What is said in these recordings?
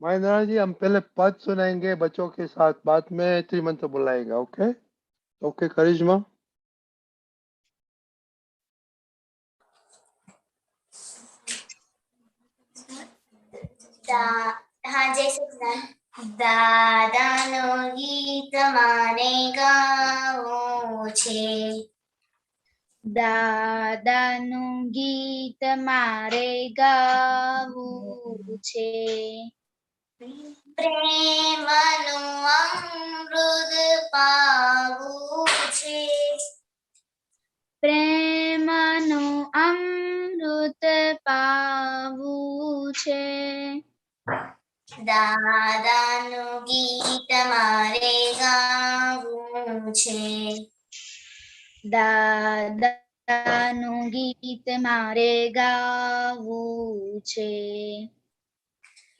महेंद्र जी हम पहले पद सुनाएंगे बच्चों के साथ, बाद में त्रिमंत्र बुलाएगा। ओके ओके करिश्मा। हाँ जय सचिदानंद। દાદાનું ગીત મારે ગાવું છે, દાદાનું ગીત મારે ગાવું છે, પ્રેમનું અમૃત પાવું છે, પ્રેમનું અમૃત પાવું છે, દાદાનું ગીત મારે ગાવું છે, દાદાનું ગીત મારે ગાવું છે,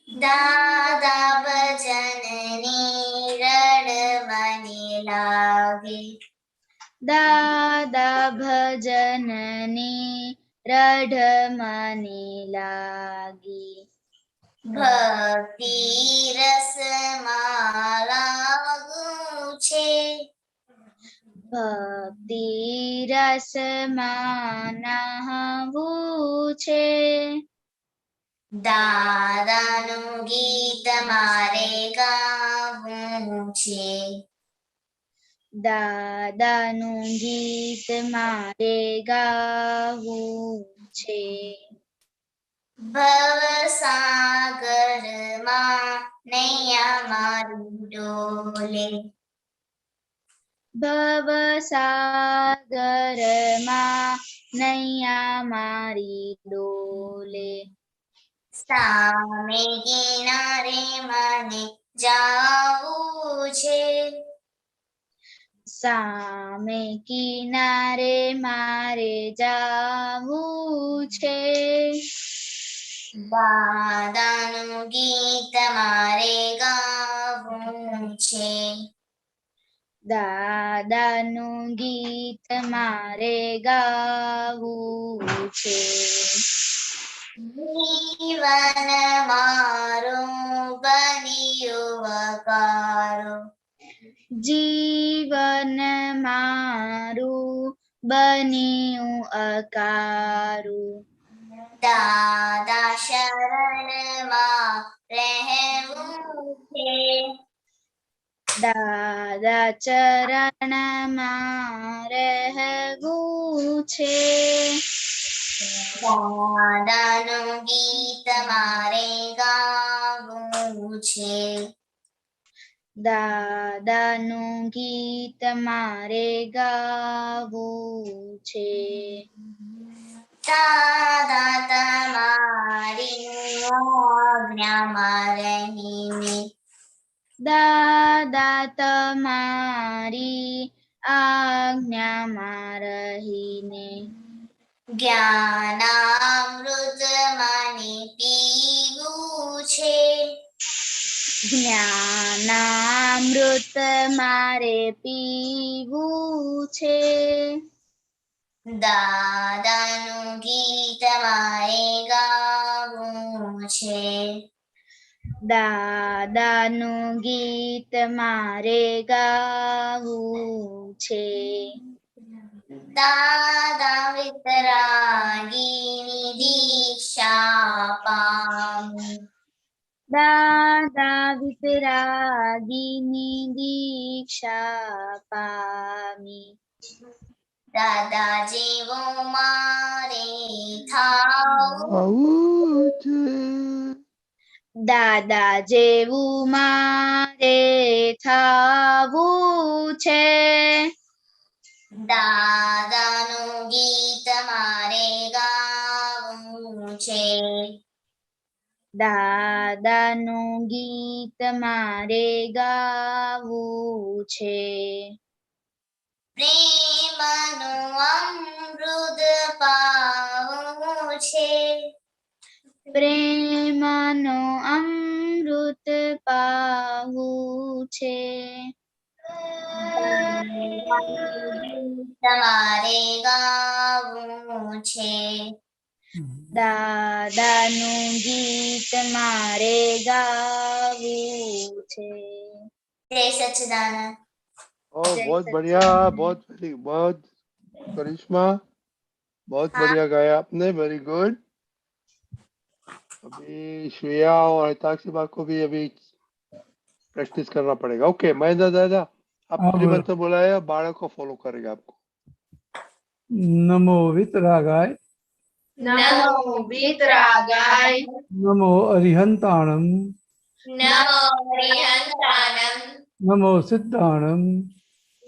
દાદા ભજનની રડ મને લાગે, દાદા ભજનની રઢ મને લાગી, ભક્તિ રસમાં લાગુ છે, ભક્તિ રસમાં નહાવું છે, દાદાનું ગીત મારે ગાવું છે, દાદાનું ગીત મારે ગાવું છે, ભવસાગરમાં નૈયા મારું ડોલે, ભવસાગરમાં નૈયા મારી ડોલે, સામે કિનારે મને જાવું છે, સામે કિનારે મારે જાવું છે, દાદાનું ગીત મારે ગાવું છે, દાદાનું ગીત મારે ગાવું છે, જીવન મારું બન્યું વકારો, જીવન મારું બન્યું અકારું, દાદા શરણમાં રહેવું છે, દાદા ચરણમાં રહેવું છે, દાદાનું ગીત મારે ગાવું છે, દાદાનું ગીત મારે ગાવું છે, દાદા તમારી આજ્ઞામાં રહીને, દાદા તમારી આજ્ઞામાં રહીને, જ્ઞાનામૃત મને પીવું છે, જ્ઞાનામૃત મારે પીવું છે, દાદાનું ગીત મારે ગાવું છે, દાદાનું ગીત મારે ગાવું છે, દાદા વિતરાગીની દીક્ષા પામી, દાદા વિતરાગીની દીક્ષા પામી, દાદા જેવો મારે થાવું, આવું છે, દાદા જેવું મારે થાવું છે, દાદાનું ગીત મારે ગાવું છે, દાદાનું ગીત મારે ગાવું છે, પ્રેમનું અમૃત પાવું છે, પ્રેમનો અમૃત પાવું છે, તમારે ગાવું છે, દાદાનું ગીત મારે ગાવું છે. जय सच्चिदानंद। ओ जय बहुत बढ़िया, सच्चिदानंद। बहुत करिश्मा, बहुत हाँ। बढ़िया गाया आपने, वेरी गुड। अभी श्रेया और हिताक्षी को भी अभी प्रैक्टिस करना पड़ेगा। ओके महेंद्र दादा, आप हाँ, बोलो। मंत्र बुलाया, बालक को फॉलो करेगा आपको। नमो वितरागाय नमो वीतरागाय नमो अरिहंताणम नमो हरिहंतानम नमो सिद्धाणम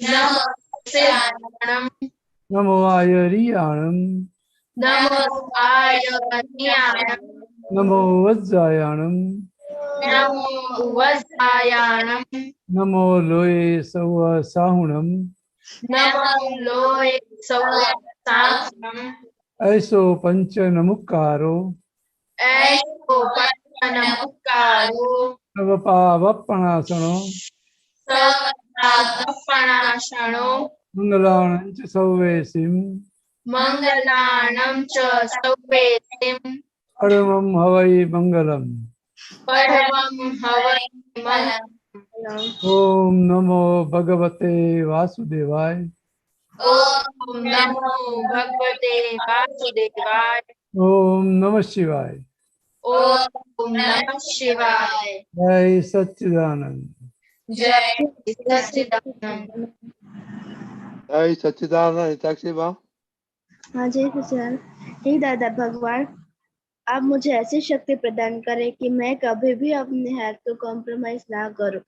नमो सिद्धानम नमो आयरियाणम नमो आयज्ञानम नमो वज्रायाणम नमो वज्रायाणम नमो लोये सवसाहुणम नमो लोय सवसानम ऐसो पंच नमुक्कारो ऐसो नमस्कारो सर्वपावपणासनो सर्वपापनाशनो मंगलाणं च सौवेसिं मंगलानं च सौवेतिं परमं हवै मंगलम्। परमं हवै मंगलम्। ओम नमो भगवते वासुदेवाय ओम नमो भगवते वासुदेवाय ओम नमः शिवाय ओम नमः शिवाय। जय सच्चिदानंद। जय सच्चिदानंद। जय सच्चिदानंद। हिताक्षी बा। हाँ जय सच्चिदानंद। हे दादा भगवान, आप मुझे ऐसी शक्ति प्रदान करें कि मैं कभी भी अपने हेल्थ को कॉम्प्रोमाइज ना करूं,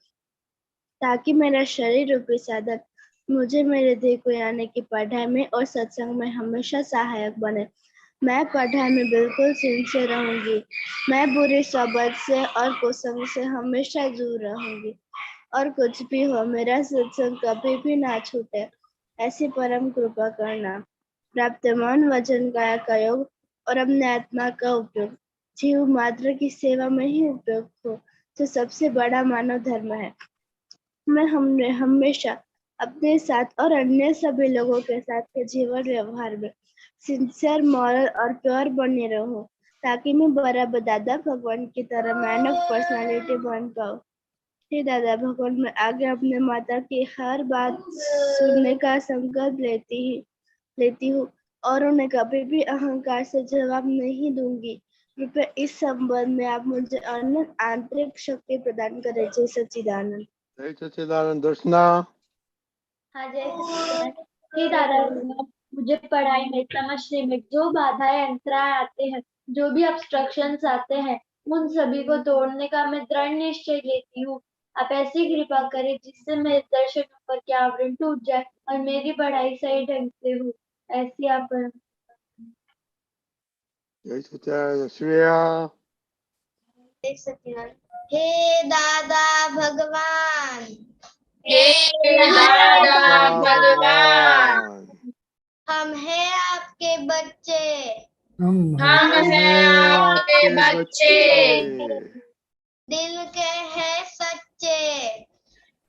ताकि मेरा शरीर रूपी साधन मुझे मेरे ध्येय को आने की पढ़ाई में और सत्संग में हमेशा सहायक बने। मैं पढ़ाई में बिल्कुल सिंसियर रहूंगी। मैं बुरी सोबत से और कुसंग से हमेशा दूर रहूंगी, और कुछ भी हो मेरा सत्संग कभी भी ना छूटे, ऐसी परम कृपा करना। प्राप्त मन वचन काया का योग और अपने आत्मा का उपयोग जीव मात्र की सेवा में ही उपयोग हो, जो सबसे बड़ा मानव धर्म है। मैं हमेशा अपने साथ और अन्य सभी लोगों के साथ के जीवन व्यवहार में सिंसियर, मॉरल और प्योर बने रहूं, ताकि मैं बराबर दादा भगवान की तरह मैन ऑफ पर्सनालिटी बन पाऊं। हे दादा भगवान, मैं आगे अपने माता की हर बात सुनने का संकल्प लेती हूँ और उन्हें कभी भी अहंकार से जवाब नहीं दूंगी। कृपया इस संबंध में आप मुझे अनंत आंतरिक शक्ति प्रदान करें। जय सच्चिदानंद। जय सच्चिदानंद। दर्शना। हाँ जय सच्चिदानंद। हे दादा भगवान, मुझे पढ़ाई में समझने में जो बाधाएं अंतराय आते हैं, जो भी ऑब्स्ट्रक्शंस आते हैं, उन सभी को तोड़ने का मैं दृढ़ निश्चय लेती हूँ। आप ऐसी कृपा करें जिससे मेरे दर्शनों पर के आवरण टूट जाए और मेरी पढ़ाई सही ढंग से हो, ऐसी आप जय सच्चिदानंद। श्रेया। जय सच्चिदानंद। हे दादा भगवान, हे दादा भगवान, हम हैं आपके बच्चे। हम हम हैं आपके बच्चे, दिल के हैं सच्चे,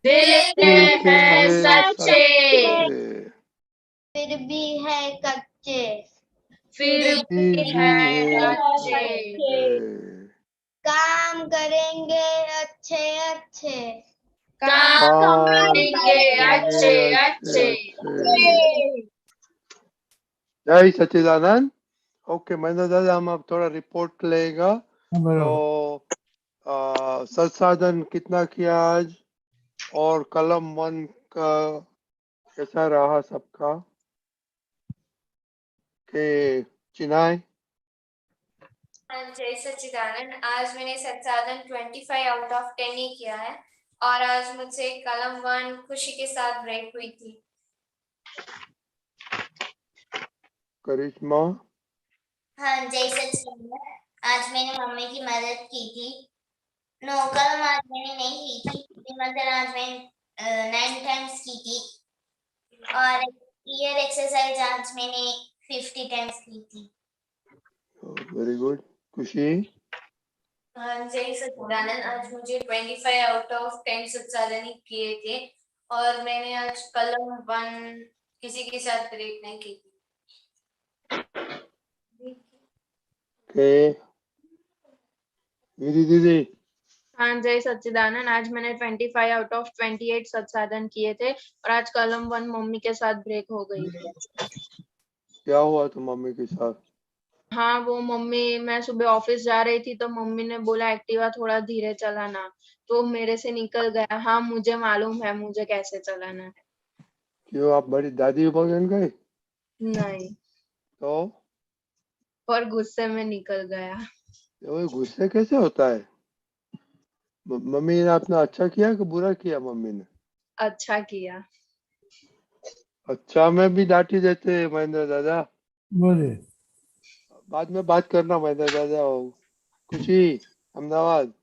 दिल के हैं सच्चे, फिर भी है कच्चे। फिर भी हैं अच्छे। काम करेंगे अच्छे अच्छे, काम करेंगे अच्छे अच्छे। जय सच्चिदानंद। ओके महेंद्र दादा, हम अब थोड़ा रिपोर्ट लेगा। तो संसाधन कितना किया आज, और कलम 1 का कैसा रहा सबका के चिनाई। जय सच्चिदानंद। आज मैंने संसाधन 25 आउट ऑफ 10 ही किया है, और आज मुझसे कलम 1 खुशी के साथ ब्रेक हुई थी। करिश्मा। हाँ जय सच्चिदानंद। आज मैंने मम्मी की मदद की थी। नो, कल आज मैंने नहीं की थी, मतलब आज मैंने 9 टाइम्स की थी, और ईयर एक्सरसाइज आज मैंने 50 टाइम्स की थी। Very good. खुशी। जय सच्चिदानंद। आज मुझे 25 आउट ऑफ 10 संसाधन ही किए थे, और मैंने आज कलम 1 किसी के साथ ब्रेक नहीं की थी। ओके दीदी हाँ जय सच्चिदानंद, आज मैंने 25 आउट ऑफ 28 सत्साधन किए थे और आज कलम 1 मम्मी के साथ ब्रेक हो गई थी। क्या हुआ तो मम्मी के साथ? हाँ वो मम्मी, मैं सुबह ऑफिस जा रही थी तो मम्मी ने बोला एक्टिवा थोड़ा धीरे चलाना, तो मेरे से निकल गया। हाँ मुझे मालूम है मुझे कैसे चलाना है। क्यों आप बड़ी दादी बन गए? नहीं, तो और गुस्से में निकल गया। वो गुस्से कैसे होता है? मम्मी ने आपने अच्छा किया कि बुरा किया? मम्मी ने अच्छा किया। अच्छा में भी डांटी देते हैं महेंद्र दादा। बोले बाद में बात करना महेंद्र दादा। खुशी अहमदाबाद।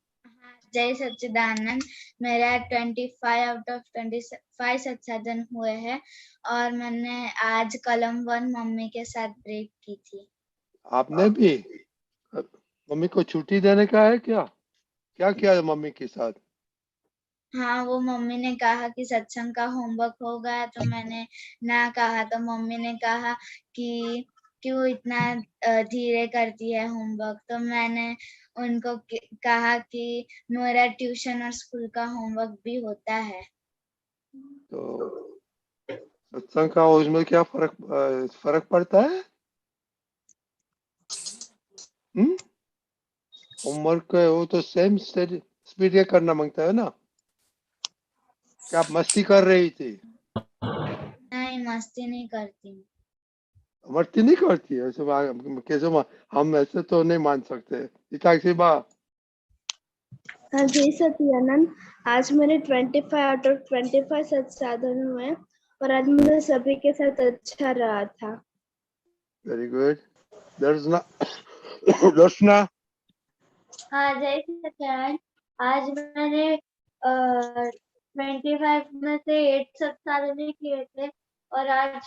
जय सच्चिदानंद, मेरा 25 आउट ऑफ 25 सत्साधन हुए हैं और मैंने आज कलम 1 मम्मी के साथ ब्रेक की थी। आपने भी मम्मी को छुट्टी देने का है क्या? क्या किया मम्मी के साथ? हाँ वो मम्मी ने कहा कि सत्संग का होमवर्क होगा तो मैंने ना कहा, तो मम्मी ने कहा कि क्यों इतना धीरे करती है होमवर्क, तो मैंने उनको कहा कि मेरा ट्यूशन और स्कूल का होमवर्क भी होता है। तो सत्संग का उसमें क्या फर्क पड़ता है? होमवर्क वो तो सेम स्पीड के करना मांगता है ना। क्या आप मस्ती कर रही थी? नहीं मस्ती नहीं करती। मस्ती नहीं करती है ऐसे कैसे हम ऐसे तो नहीं मान सकते। इताक्षी बा हाँ जय सच्चिदानंद, आज मेरे 25 आउट ऑफ 25 सत्साधन हुए और आज मुझे सभी के साथ अच्छा रहा था। Very good. दर्शना दर्शना हाँ जय सच्चिदानंद, आज मैंने 25 में से 8 सत्साधन किए थे और आज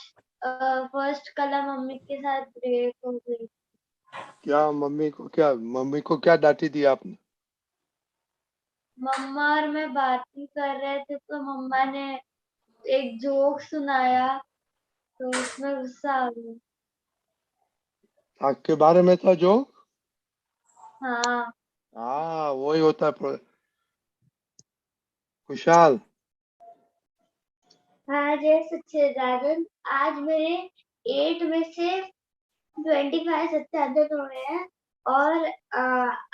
फर्स्ट कलम मम्मी के साथ ब्रेक हो गई। मम्मी को क्या डांटी दी आपने? मम्मा और मैं बात ही कर रहे थे तो मम्मा ने एक जोक सुनाया तो उसमें गुस्सा आ गया। आपके बारे में था जो? हाँ हाँ वही होता है। खुशहाल हाँ जय सच्चिदानंद, आज मेरे 8 में से 25 सत्साधन हुए हैं और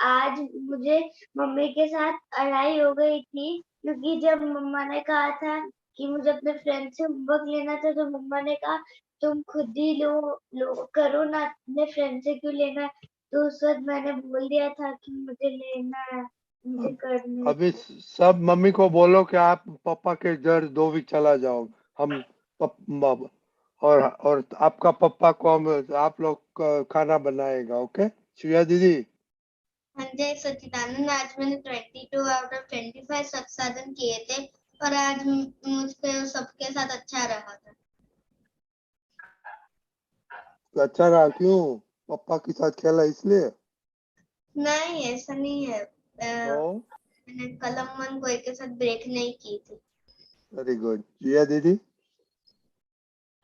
आज मुझे मम्मी के साथ लड़ाई हो गई थी क्योंकि जब मम्मा ने कहा था कि मुझे अपने फ्रेंड से होमवर्क लेना था तो मम्मा ने कहा तुम खुद ही लो करो ना, अपने फ्रेंड से क्यों लेना है। तो उस वक्त मैंने बोल दिया था कि मुझे लेना है, मुझे करनी अभी सब मम्मी को बोलो कि आप पापा के घर 2 वीक चला जाओ। हम और आपका पापा को आप लोग खाना बनाएगा। ओके श्रेया दीदी। हाँ जय सच्चिदानंद, आज मैंने 22 आउट ऑफ 25 सत्साधन किए थे और आज मुझको सबके साथ अच्छा रहा था। तो अच्छा रहा क्यों? पापा के साथ खेला इसलिए? नहीं ऐसा नहीं है, तो मैंने कलम 1 कोई के साथ ब्रेक नहीं की थी। Very good. श्रेया दीदी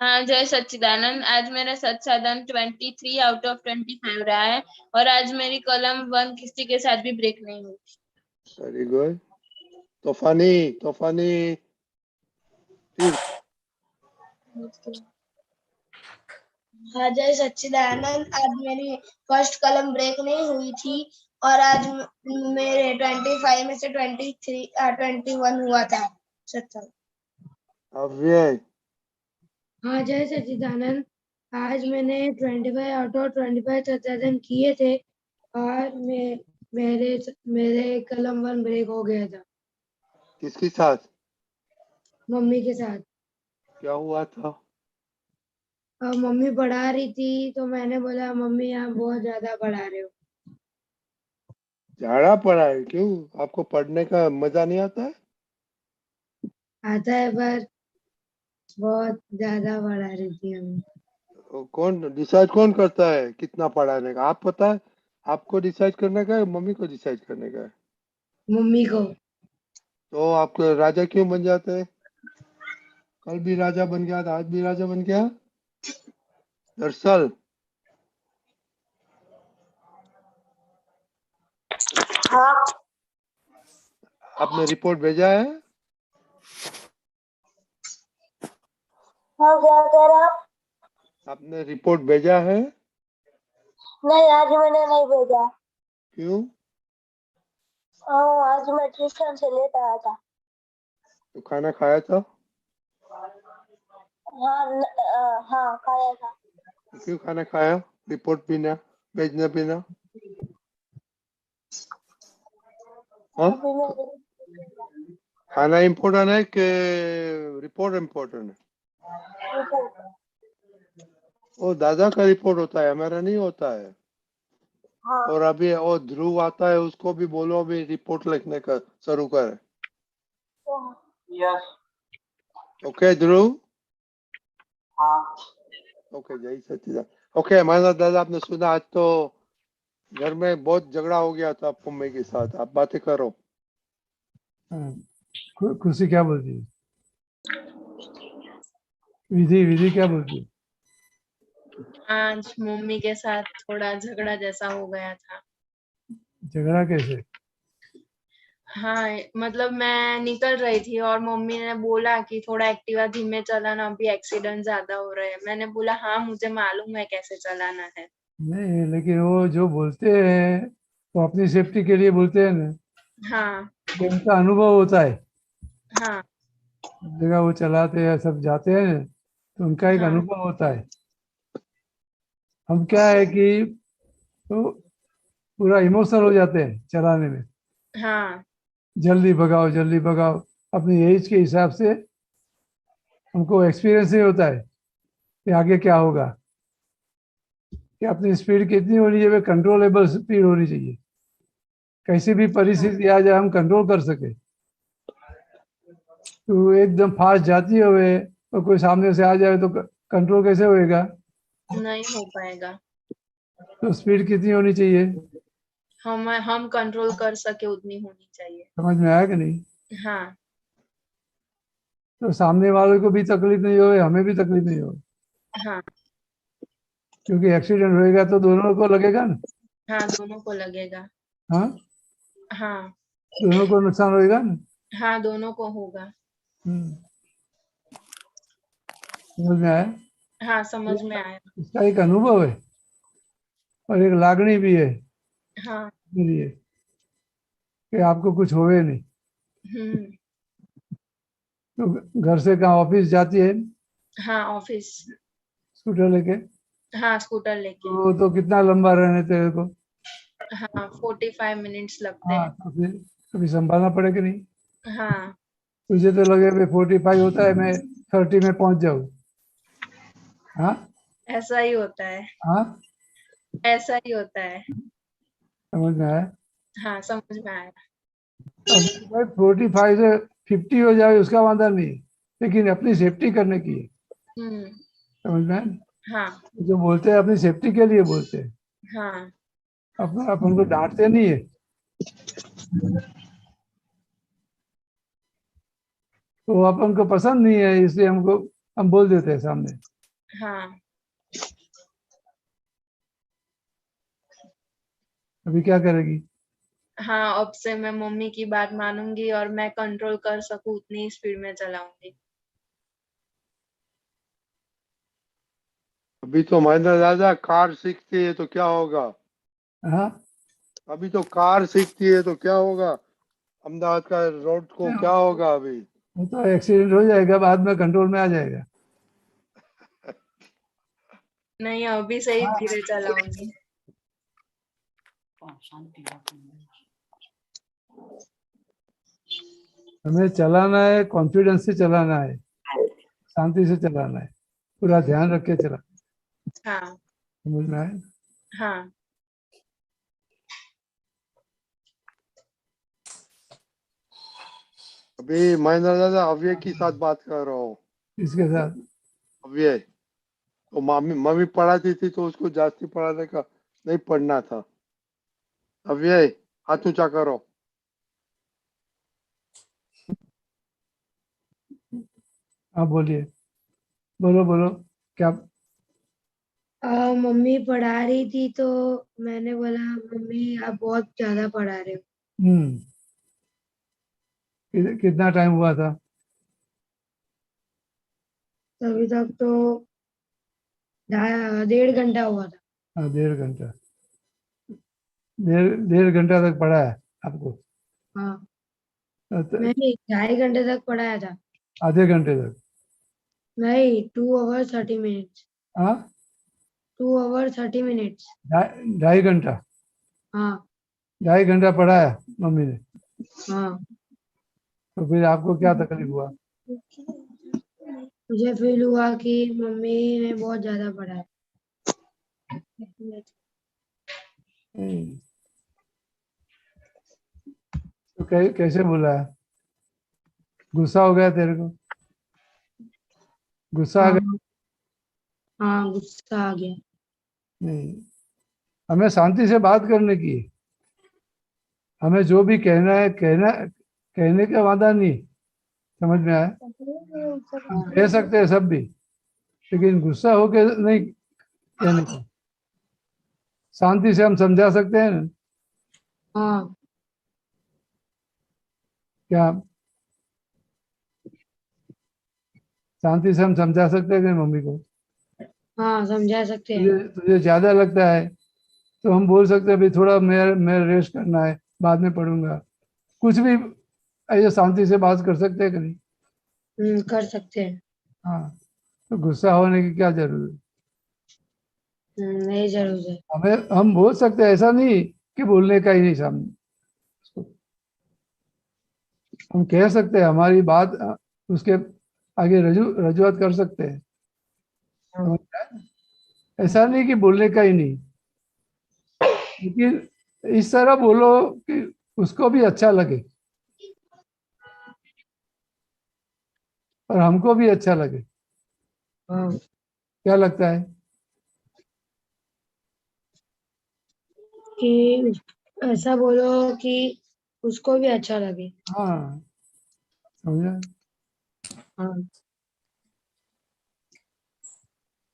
हाँ जय सच्चिदानंद, आज मेरा सत्साधन 23 आउट ऑफ 25 रहा है और आज मेरी कलम 1 किसी के साथ भी ब्रेक नहीं हुई। Very good. तूफानी तूफानी तीर्थ हाँ जय सच्चिदानंद, आज मेरी फर्स्ट कलम ब्रेक नहीं हुई थी और आज मेरे 25 में से 21 हुआ था सत्संग। अव्यय हाँ जय सच्चिदानंद, आज मैंने 25 आउट ऑफ 25 सत्साधन किए थे और मेरे कलम 1 ब्रेक हो गया था किसके साथ? मम्मी के साथ। क्या हुआ था? और मम्मी पढ़ा रही थी तो मैंने बोला मम्मी आप बहुत ज्यादा पढ़ा रहे हो। झाड़ा पड़ा है क्यों? आपको पढ़ने का मजा नहीं आता है? आता है पर बहुत ज्यादा पढ़ा रही थी मम्मी। कौन डिसाइड कौन करता है कितना पढ़ाने का? आप पता है आपको डिसाइड करने का है मम्मी को डिसाइड करने का है? मम्मी को। तो आप राजा क्यों बन जाते हैं? कल भी राजा बन गया था आज भी राजा बन गया। दरअसल हाँ आपने रिपोर्ट भेजा है? हाँ, क्या कह रहा? आपने रिपोर्ट भेजा है? नहीं, आज मैंने नहीं भेजा। क्यों? हाँ, आज मैं ट्यूशन से लेट आया था। तो खाना खाया था? हाँ, खाया था। क्यों खाना खाया रिपोर्ट बिना भेजने बिना? हाँ? अभी मैं खाना इम्पोर्टेंट है कि रिपोर्ट इम्पोर्टेंट है? वो दादा का रिपोर्ट होता है, हमारा नहीं होता है। हाँ और अभी वो ध्रुव आता है, उसको भी बोलो अभी रिपोर्ट लिखने का शुरू करे। यस ओके ध्रुव? हाँ ओके, जय सच्चिदानंद। ओके हमारा दादा, आपने सुना आज तो घर में बहुत झगड़ा हो गया था मम्मी के साथ, आप बातें करो। खुशी क्या बोलती है? विधि क्या बोलती है? आज मम्मी के साथ थोड़ा झगड़ा जैसा हो गया था। झगड़ा कैसे? हाँ, मतलब मैं निकल रही थी और मम्मी ने बोला कि थोड़ा एक्टिवा धीमे चलाना, अभी एक्सीडेंट ज्यादा हो रहे हैं। मैंने बोला हाँ मुझे मालूम है कैसे चलाना है। नहीं, लेकिन वो जो बोलते हैं वो अपनी सेफ्टी के लिए बोलते हैं ना। हाँ जो उनका अनुभव होता है, हाँ जगह वो चलाते हैं, सब जाते हैं ना, तो उनका एक हाँ अनुभव होता है। हम क्या है कि तो पूरा इमोशनल हो जाते हैं चलाने में, हाँ जल्दी भगाओ। अपनी एज के हिसाब से हमको एक्सपीरियंस नहीं होता है कि आगे क्या होगा, कि अपनी स्पीड कितनी होनी चाहिए, कंट्रोलेबल स्पीड होनी चाहिए। कैसी भी परिस्थिति आ जाए हम कंट्रोल कर सके। तो एकदम फास्ट जाती है वे और कोई सामने से आ जाए तो कंट्रोल कैसे होएगा? नहीं हो पाएगा। तो स्पीड कितनी होनी चाहिए? हम कंट्रोल कर सके उतनी होनी चाहिए। समझ में आया कि नहीं? हाँ तो सामने वाले को भी तकलीफ नहीं हो, हमें भी तकलीफ नहीं हो, हाँ क्योंकि एक्सीडेंट होएगा तो दोनों को लगेगा ना। हाँ, दोनों को लगेगा। हाँ, हाँ दोनों को नुकसान होएगा ना। हाँ, दोनों को होगा। समझ में आया? हाँ, समझ में आया। इसका एक अनुभव है और एक लागणी भी है हाँ मेरे लिए कि आपको कुछ होवे नहीं। हम्म। तो घर से कहाँ ऑफिस जाती है हाँ ऑफिस। स्कूटर लेके? हाँ स्कूटर लेके। तो कितना लंबा रहने तेरे को? हाँ 45 मिनट्स लगते हाँ, हैं। तो फिर कभी संभालना पड़ेगा नहीं? हाँ तुझे तो लगे भाई 45 होता है, मैं 30 में पहुंच जाऊँ। हाँ ऐसा ही होता है। हाँ, ऐसा ही होता है। समझ में आया? हाँ समझ में आया। अब भाई 45 से 50 हो जाए उसका वादा नहीं, लेकिन अपनी सेफ्टी करने की है। हम्म। समझ में आया? हाँ जो बोलते हैं अपनी सेफ्टी के लिए बोलते हैं, हाँ अपन को डांटते नहीं है। तो अपन को पसंद नहीं है, इसलिए हम बोल देते हैं सामने। हाँ। अभी क्या करेगी? हाँ, अब से मैं मम्मी की बात मानूंगी और मैं कंट्रोल कर सकूं उतनी स्पीड में चलाऊंगी। अभी तो महेंद्र दादा कार सीखती है तो क्या होगा? हाँ, अभी तो कार सीखती है तो क्या होगा? अहमदाबाद का रोड को क्या होगा अभी? वो तो एक्सीडेंट हो जाएगा, बाद में कंट्रोल में आ जाएगा। नहीं, अभी से ही धीरे चलाऊंगी। हमें चलाना है, कॉन्फिडेंस से चलाना है, शांति से चलाना है, पूरा ध्यान रख के चला। हाँ समझ में आया? हाँ अभी महेंद्र दादा अव्यय के साथ बात कर रहा हूँ। इसके साथ अव्यय तो मम्मी पढ़ाती थी तो उसको जास्ती पढ़ाने का नहीं पढ़ना था। अव्यय हाथ ऊंचा करो। हाँ बोलिए, बोलो बोलो क्या? मम्मी पढ़ा रही थी तो मैंने बोला मम्मी आप बहुत ज्यादा पढ़ा रहे हो। कितना टाइम हुआ था? अभी तक तो 1.5 घंटा हुआ था। हाँ, 1.5 घंटा। 1.5 घंटा तक पढ़ा है आपको? हाँ तो नहीं, 2.5 घंटे तक पढ़ाया था। आधे घंटे तक? नहीं, 2 hours 30 minutes। हाँ, 2 hours 30 minutes। 2.5 घंटा? हाँ 2.5 घंटा पढ़ाया मम्मी ने? हाँ। तो फिर आपको क्या तकलीफ हुआ? मुझे फील हुआ कि मम्मी ने बहुत ज्यादा पढ़ाया। हम्म। तो कैसे बोला है? गुस्सा हो गया तेरे को? गुस्सा आ हाँ गया? हाँ, गुस्सा आ गया। नहीं, हमें शांति से बात करने की है। हमें जो भी कहना है कहने का वादा नहीं। समझ में आया? हम कह सकते हैं सब भी, लेकिन गुस्सा होके नहीं कहने का। शांति से हम समझा सकते हैं ना? हाँ क्या शांति से हम समझा सकते हैं मम्मी को? हाँ, समझा सकते हैं। तुझे ज्यादा लगता है तो हम बोल सकते हैं भाई थोड़ा मैं रेस्ट करना है, बाद में पढ़ूंगा। कुछ भी ऐसे शांति से बात कर सकते हैं कि नहीं? कर सकते हैं। हाँ, तो गुस्सा होने की क्या जरूरत है? नहीं जरूर है। हमें हम बोल सकते हैं, ऐसा नहीं कि बोलने का ही नहीं सामने। हम कह सकते हैं, हमारी बात उसके आगे रजुआत कर सकते हैं। हाँ। समझ में आया? ऐसा नहीं कि बोलने का ही नहीं, लेकिन इस तरह बोलो कि उसको भी अच्छा लगे और हमको भी अच्छा लगे। हाँ, क्या लगता है? कि ऐसा बोलो कि उसको भी अच्छा लगे। हाँ, समझा? हाँ,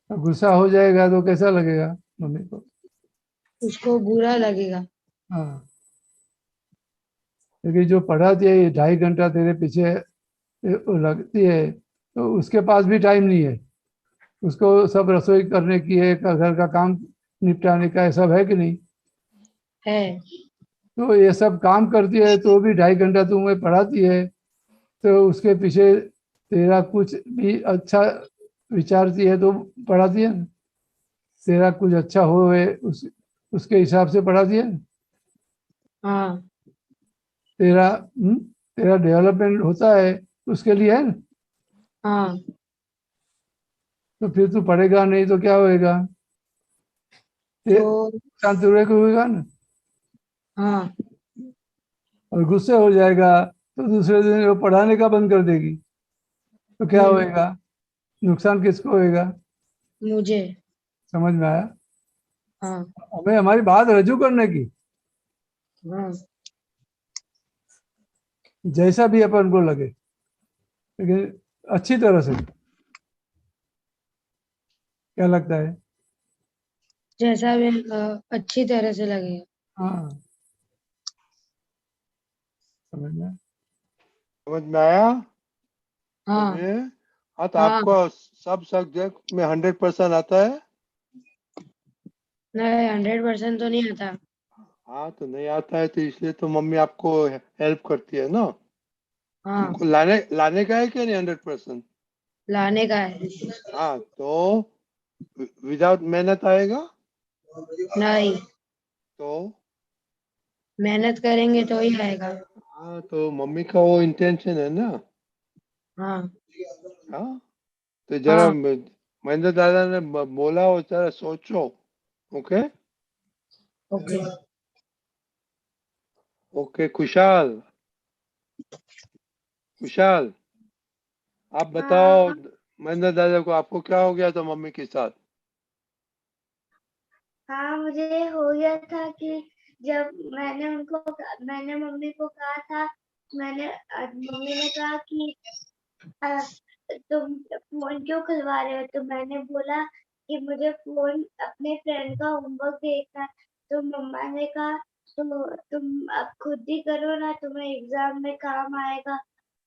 अब गुस्सा हो जाएगा तो कैसा लगेगा मम्मी को? उसको बुरा लगेगा। हाँ, क्योंकि जो पढ़ाती है ये 2.5 घंटा तेरे पीछे वो लगती है, तो उसके पास भी टाइम नहीं है। उसको सब रसोई करने की है, घर का काम निपटाने का है, सब है कि नहीं? है। तो ये सब काम करती है तो भी 2.5 घंटा तुम्हें पढ़ाती है, तो उसके पीछे तेरा कुछ भी अच्छा विचारती है तो पढ़ाती है ना। तेरा कुछ अच्छा हो उसके हिसाब से पढ़ाती है ना। हाँ तेरा डेवलपमेंट होता है उसके लिए है ना। हाँ, तो फिर तू पढ़ेगा नहीं तो क्या होएगा? तो शांत होएगा ना। हाँ और गुस्से हो जाएगा तो दूसरे दिन वो पढ़ाने का बंद कर देगी, तो क्या होएगा? नुकसान किसको होएगा? मुझे। समझ में आया? हाँ हमें हमारी बात रजू करने की, हाँ, जैसा भी अपन को लगे, लेकिन अच्छी तरह से। क्या लगता है? जैसा भी अच्छी तरह से लगेगा। हाँ, समझ में आया? समझ में आया हाँ मुझे? हाँ, तो हाँ। आपको सब सब्जेक्ट में 100% आता है? नहीं, 100% तो नहीं आता। हाँ, तो नहीं आता है तो इसलिए तो मम्मी आपको हेल्प करती है ना। हाँ, तुमको लाने लाने का है क्या नहीं 100%? लाने का है। हाँ, तो विदाउट मेहनत आएगा? नहीं, तो मेहनत करेंगे तो ही आएगा। हाँ, तो मम्मी का वो इंटेंशन है ना। हाँ हाँ, तो जरा हाँ, महेंद्र दादा ने बोला हो, जरा सोचो। ओके। ओके। ओके, खुशहाल खुशहाल, आप बताओ हाँ महेंद्र दादा को, आपको क्या हो गया था मम्मी के साथ? हाँ, मुझे हो गया था कि जब मैंने मम्मी को कहा था, मम्मी ने कहा कि अ, तुम फोन क्यों खुलवा रहे हो, तो मैंने बोला कि मुझे फोन अपने फ्रेंड का होमवर्क देखना है। तो मम्मा ने कहा तो तुम अब खुद ही करो ना, तुम्हें एग्जाम में काम आएगा।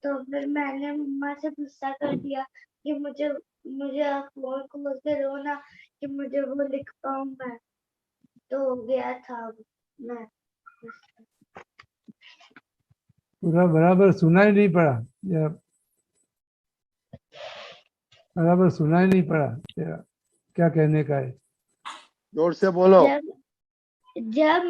तो फिर मैंने मम्मा से गुस्सा कर दिया कि मुझे मुझे फोन खोल के दो ना, कि मुझे वो लिख पाऊँ मैं। तो हो गया था अब मैं। पूरा बराबर सुना ही नहीं पड़ा, या बराबर सुना ही नहीं पड़ा तेरा क्या कहने का है। जोर से बोलो। जब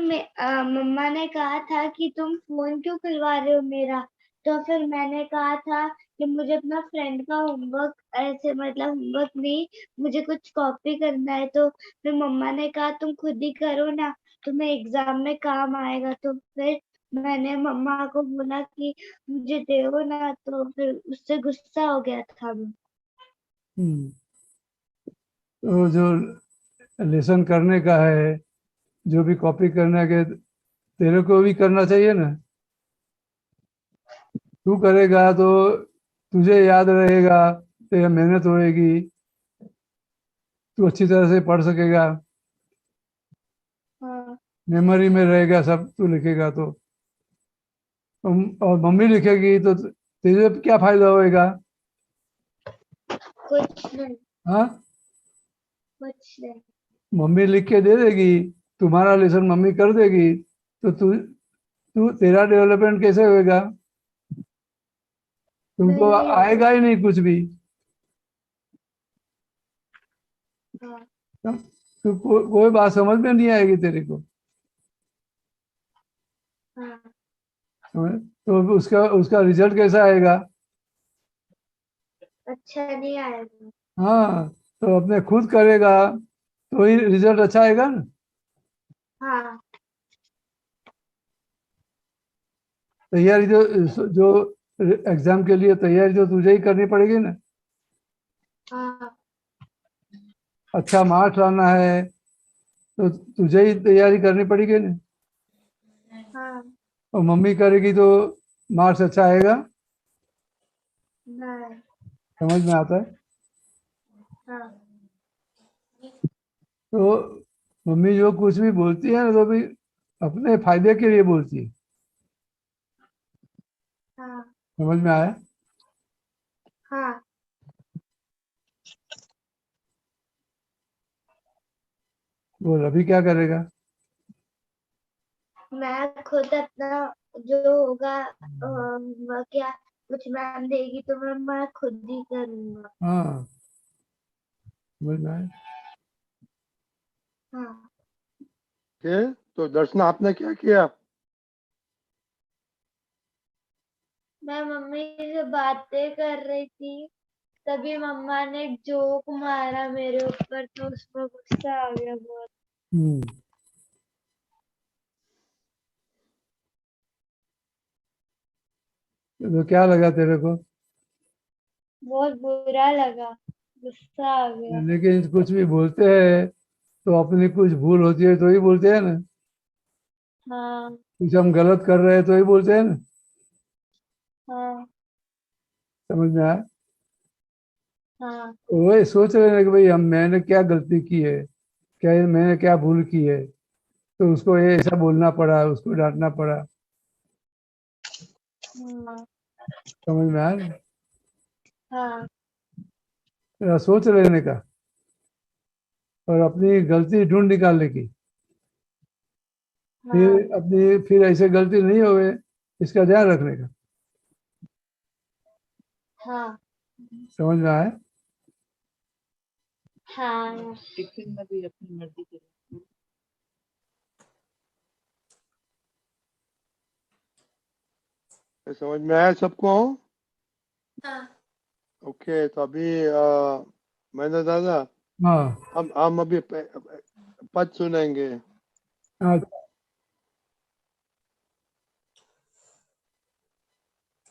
मम्मा ने कहा था कि तुम फोन क्यों खुलवा रहे हो मेरा, तो फिर मैंने कहा था कि मुझे अपना फ्रेंड का होमवर्क, ऐसे मतलब होमवर्क नहीं, मुझे कुछ कॉपी करना है। तो फिर मम्मा ने कहा तुम खुद ही करो ना, तुम्हें एग्जाम में काम आएगा। तो फिर मैंने मम्मा को बोला कि मुझे दो ना, तो फिर उससे गुस्सा हो गया था मैं। तो जो लेसन करने का है, जो भी कॉपी करने के, तेरे को भी करना चाहिए ना। तू करेगा तो तुझे याद रहेगा, तेरा मेहनत होएगी, तू अच्छी तरह से पढ़ सकेगा, हाँ मेमोरी में रहेगा सब, तू लिखेगा तो। और मम्मी लिखेगी तो तुझे क्या फायदा होएगा? कुछ नहीं, हाँ, कुछ नहीं। मम्मी लिख के दे देगी, तुम्हारा लेसन मम्मी कर देगी, तो तू तू तेरा डेवलपमेंट कैसे होएगा? तुमको नहीं होगा। आएगा ही नहीं कुछ भी। हाँ तो कोई बात समझ में नहीं आएगी तेरे को। हाँ तो उसका उसका रिजल्ट कैसा आएगा? अच्छा नहीं आएगा। हाँ, तो अपने खुद करेगा तो ही रिजल्ट अच्छा आएगा ना। हाँ तैयारी जो एग्जाम के लिए तैयारी तो तुझे ही करनी पड़ेगी ना। हाँ अच्छा मार्क्स लाना है तो तुझे ही तैयारी करनी पड़ेगी ना। हाँ। और मम्मी करेगी तो मार्क्स अच्छा आएगा। नहीं। समझ में आता है? हाँ तो मम्मी जो कुछ भी बोलती है ना, तो भी अपने फायदे के लिए बोलती है। हाँ समझ में आया? हाँ। बोल अभी क्या करेगा? मैं खुद अपना जो होगा वह क्या कुछ मैम देगी तो मैं खुद ही करूँगा। हाँ, समझ में आया। हाँ ओके, तो दर्शना आपने क्या किया? मैं मम्मी से बातें कर रही थी, तभी मम्मा ने एक जोक मारा मेरे ऊपर, तो उसमें गुस्सा आ गया बहुत। हम्म, तो क्या लगा तेरे को? बहुत बुरा लगा, गुस्सा आ गया। लेकिन कुछ भी बोलते हैं तो अपनी कुछ भूल होती है तो ही बोलते हैं ना। हाँ कुछ हम गलत कर रहे हैं तो ही बोलते हैं ना। हाँ समझ में आया? हाँ वही सोच रहे हैं कि भाई हम मैंने क्या गलती की है, क्या मैंने क्या भूल की है, तो उसको ये ऐसा बोलना पड़ा, उसको डांटना पड़ा। हाँ समझ में आया ना? हाँ तेरा सोच लेने का और अपनी गलती ढूंढ निकालने की, हाँ फिर ऐसे गलती नहीं होवे, इसका ध्यान रखने का। हाँ समझ में आया? हाँ। टिफिन में भी अपनी मर्जी के समझ में आया सबको? हाँ ओके, तो अभी मैंने दादा हाँ हम अभी पद सुनेंगे। हाँ।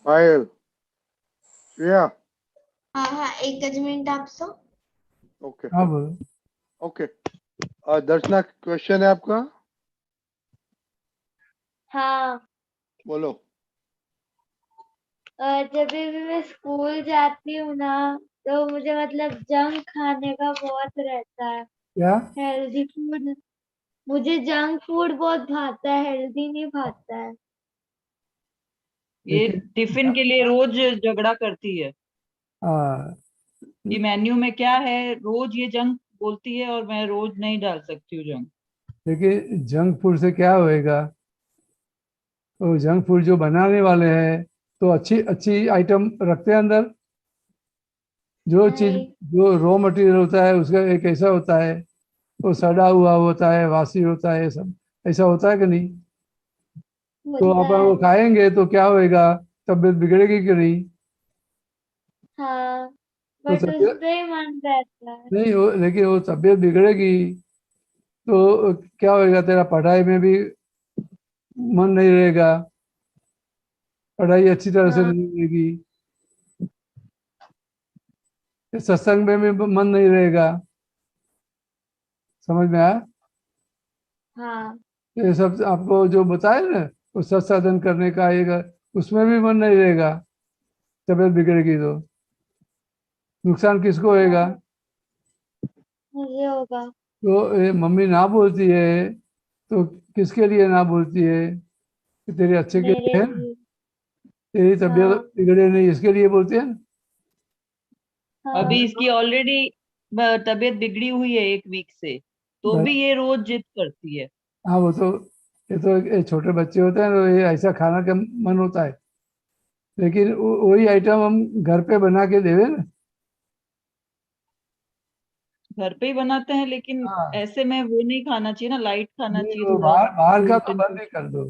पायल, श्रेया, हाँ हाँ, एक मिनट आप सो। ओके हाँ बोलो। ओके। दर्शना, क्वेश्चन है आपका? हाँ बोलो। जब भी मैं स्कूल जाती हूँ ना, तो मुझे मतलब जंक खाने का बहुत रहता है, क्या? Healthy food. मुझे जंक फूड बहुत भाता है, हेल्दी नहीं भाता है। ये लेकिन टिफिन के लिए रोज झगड़ा करती है हाँ, कि मेन्यू में क्या है, रोज ये जंक बोलती है और मैं रोज नहीं डाल सकती हूँ जंक। लेकिन जंक फूड से क्या होएगा? तो जंक फूड जो बनाने वाले हैं तो अच्छी अच्छी आइटम रखते हैं अंदर। जो चीज, नहीं, जो रॉ मटेरियल होता है उसका एक ऐसा होता है, वो सड़ा हुआ होता है, वासी होता है, सब ऐसा होता है कि नहीं? तो होता अपन है। वो खाएंगे तो क्या होएगा? तबीयत बिगड़ेगी कि नहीं? हाँ, तो बट उस तबीयत पे ही मन रहता है। नहीं हो, लेकिन वो तबीयत बिगड़ेगी तो क्या होएगा? तेरा पढ़ाई में भी मन नहीं रहेगा, पढ़ाई अच्छी तरह से हाँ, नहीं होगी, सत्संग में भी मन नहीं रहेगा। समझ में आया? हाँ, ये सब आपको जो बताया ना, वो सत्साधन करने का एक, उसमें भी मन नहीं रहेगा, तबीयत बिगड़ेगी तो नुकसान किसको होएगा? हाँ, मुझे होगा। तो ये मम्मी ना बोलती है तो किसके लिए ना बोलती है? कि तेरे अच्छे के मेरे लिए है ना? लिए। तेरी तबीयत हाँ, बिगड़े नहीं इसके लिए बोलते हैं ना? हाँ, अभी इसकी ऑलरेडी तबीयत बिगड़ी हुई है 1 वीक से, तो बस, भी ये रोज जिद करती है। हाँ वो तो, ये तो ये छोटे बच्चे होते हैं तो ये ऐसा खाना का मन होता है, लेकिन वही आइटम हम घर पे बना के देवे ना। घर पे ही बनाते हैं, लेकिन हाँ, ऐसे में वो नहीं खाना चाहिए ना, लाइट खाना नहीं चाहिए वो थोड़ा बाहर बाहर का तो प्रोटीन। बंद ही कर दो।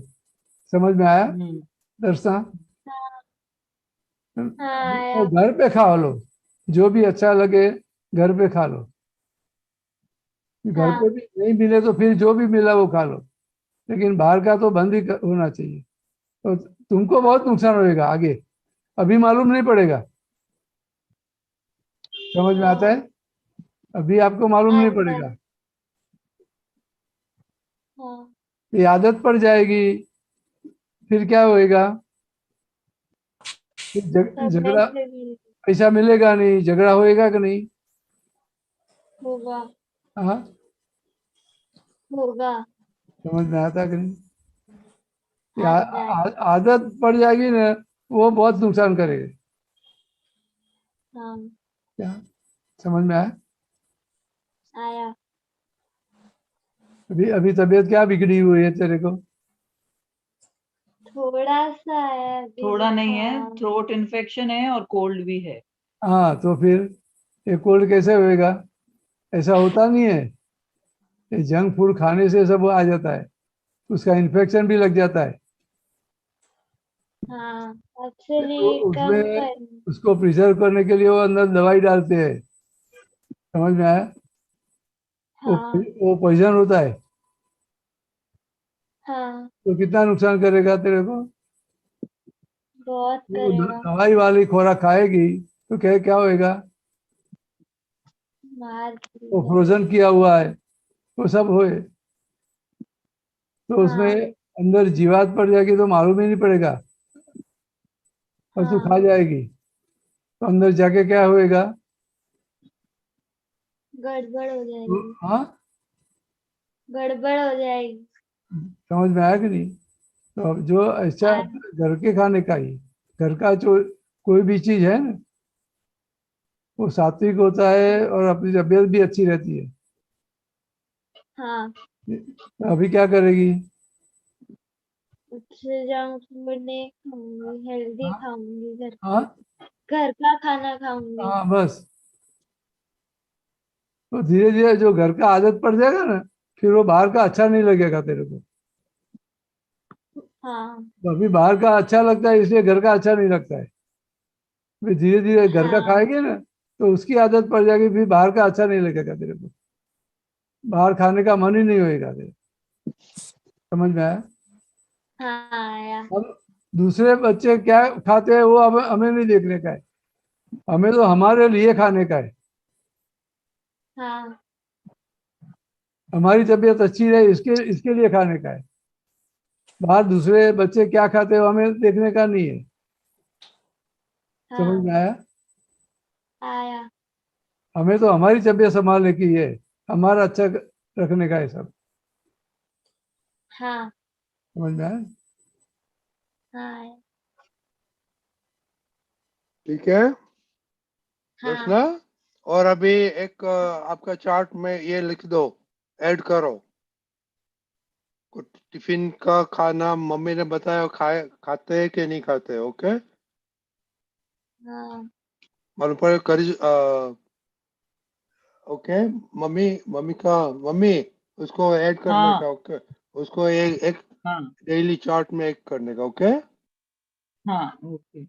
समझ में आया हम्म। दर्शना? हाँ, वो हाँ, घर पे खा लो, जो भी अच्छा लगे घर पे खा लो। घर पे हाँ, भी नहीं मिले तो फिर जो भी मिला वो खा लो, लेकिन बाहर का तो बंद ही होना चाहिए। तो तुमको बहुत नुकसान होएगा आगे, अभी मालूम नहीं पड़ेगा। समझ में आता है? हाँ, अभी आपको मालूम नहीं आता है। पड़ेगा, हाँ, ये आदत पड़ जाएगी, फिर क्या होएगा? फिर तबीयत झगड़ा, बिगड़ी पैसा मिलेगा नहीं, झगड़ा होएगा कि नहीं? होगा। हाँ, होगा। समझ में आता कि नहीं? ये आता है। आदत पड़ जाएगी ना, वो बहुत नुकसान करेगी। हाँ, क्या समझ में आया? आया। अभी अभी तबीयत क्या बिगड़ी हुई है तेरे को? थोड़ा सा है अभी थोड़ा नहीं है, जुकाम। थ्रोट इन्फेक्शन है और कोल्ड भी है। हाँ तो फिर ये कोल्ड कैसे होएगा? ऐसा होता नहीं है, ये जंक फूड खाने से सब आ जाता है, उसका इन्फेक्शन भी लग जाता है। हाँ, तो एक्चुअली कम उसमें कर। उसको प्रिजर्व करने के लिए वो अंदर दवाई डालते हैं। समझ में आया? वो हाँ, वो पॉइजन होता है, हाँ, तो कितना नुकसान करेगा तेरे को? बहुत वो करेगा। दवाई वाली खोराक खाएगी तो क्या क्या होएगा? मार वो देगा। फ्रोजन किया हुआ है, वो सब होए तो उसमें हाँ, अंदर जीवात पड़ जाएगी तो मालूम ही नहीं पड़ेगा, और तू खा हाँ, जाएगी तो अंदर जाके क्या होएगा? गड़बड़ हो तो, जाएगी। हाँ, गड़बड़ हो जाएगी। समझ में आया कि नहीं? तो अब जो अच्छा आ, घर के खाने का ही, घर का जो कोई भी चीज है ना, वो सात्विक होता है और अपनी तबीयत भी अच्छी रहती है। हाँ, तो अभी क्या करेगी? उससे जंक फूड नहीं खाऊंगी, हेल्दी हाँ, खाऊंगी। हाँ, घर का खाना खाऊंगी। हाँ बस। तो धीरे धीरे जो घर का आदत पड़ जाएगा ना, फिर वो बाहर का अच्छा नहीं लगेगा तेरे को। हाँ, तो अभी बाहर का अच्छा लगता है इसलिए घर का अच्छा नहीं लगता है, फिर धीरे धीरे घर का हाँ, खाएंगे ना तो उसकी आदत पड़ जाएगी, फिर बाहर का अच्छा नहीं लगेगा तेरे को, बाहर खाने का मन ही नहीं होएगा तेरे। समझ में आया? हाँ, आया। अब दूसरे बच्चे क्या खाते हैं वो अब हमें नहीं देखने का है, हमें तो हमारे लिए खाने का है। हाँ, हमारी तबीयत अच्छी रहे इसके इसके लिए खाने का है। बाहर दूसरे बच्चे क्या खाते हैं वो हमें देखने का नहीं है। समझ हाँ, में आया? आया। हमें तो हमारी तबीयत संभालने की है, हमारा अच्छा रखने का है सब। हाँ समझ में आया? हाँ ठीक है हाँ रोशना। और अभी एक आपका चार्ट में ये लिख दो, ऐड करो कुछ टिफिन का खाना मम्मी ने बताया खाते हैं कि नहीं खाते, ओके? हाँ मालूम पड़े करी ओके। मम्मी मम्मी उसको ऐड करने हाँ का, ओके? उसको एक हाँ डेली चार्ट में एक करने का, ओके? हाँ ओके।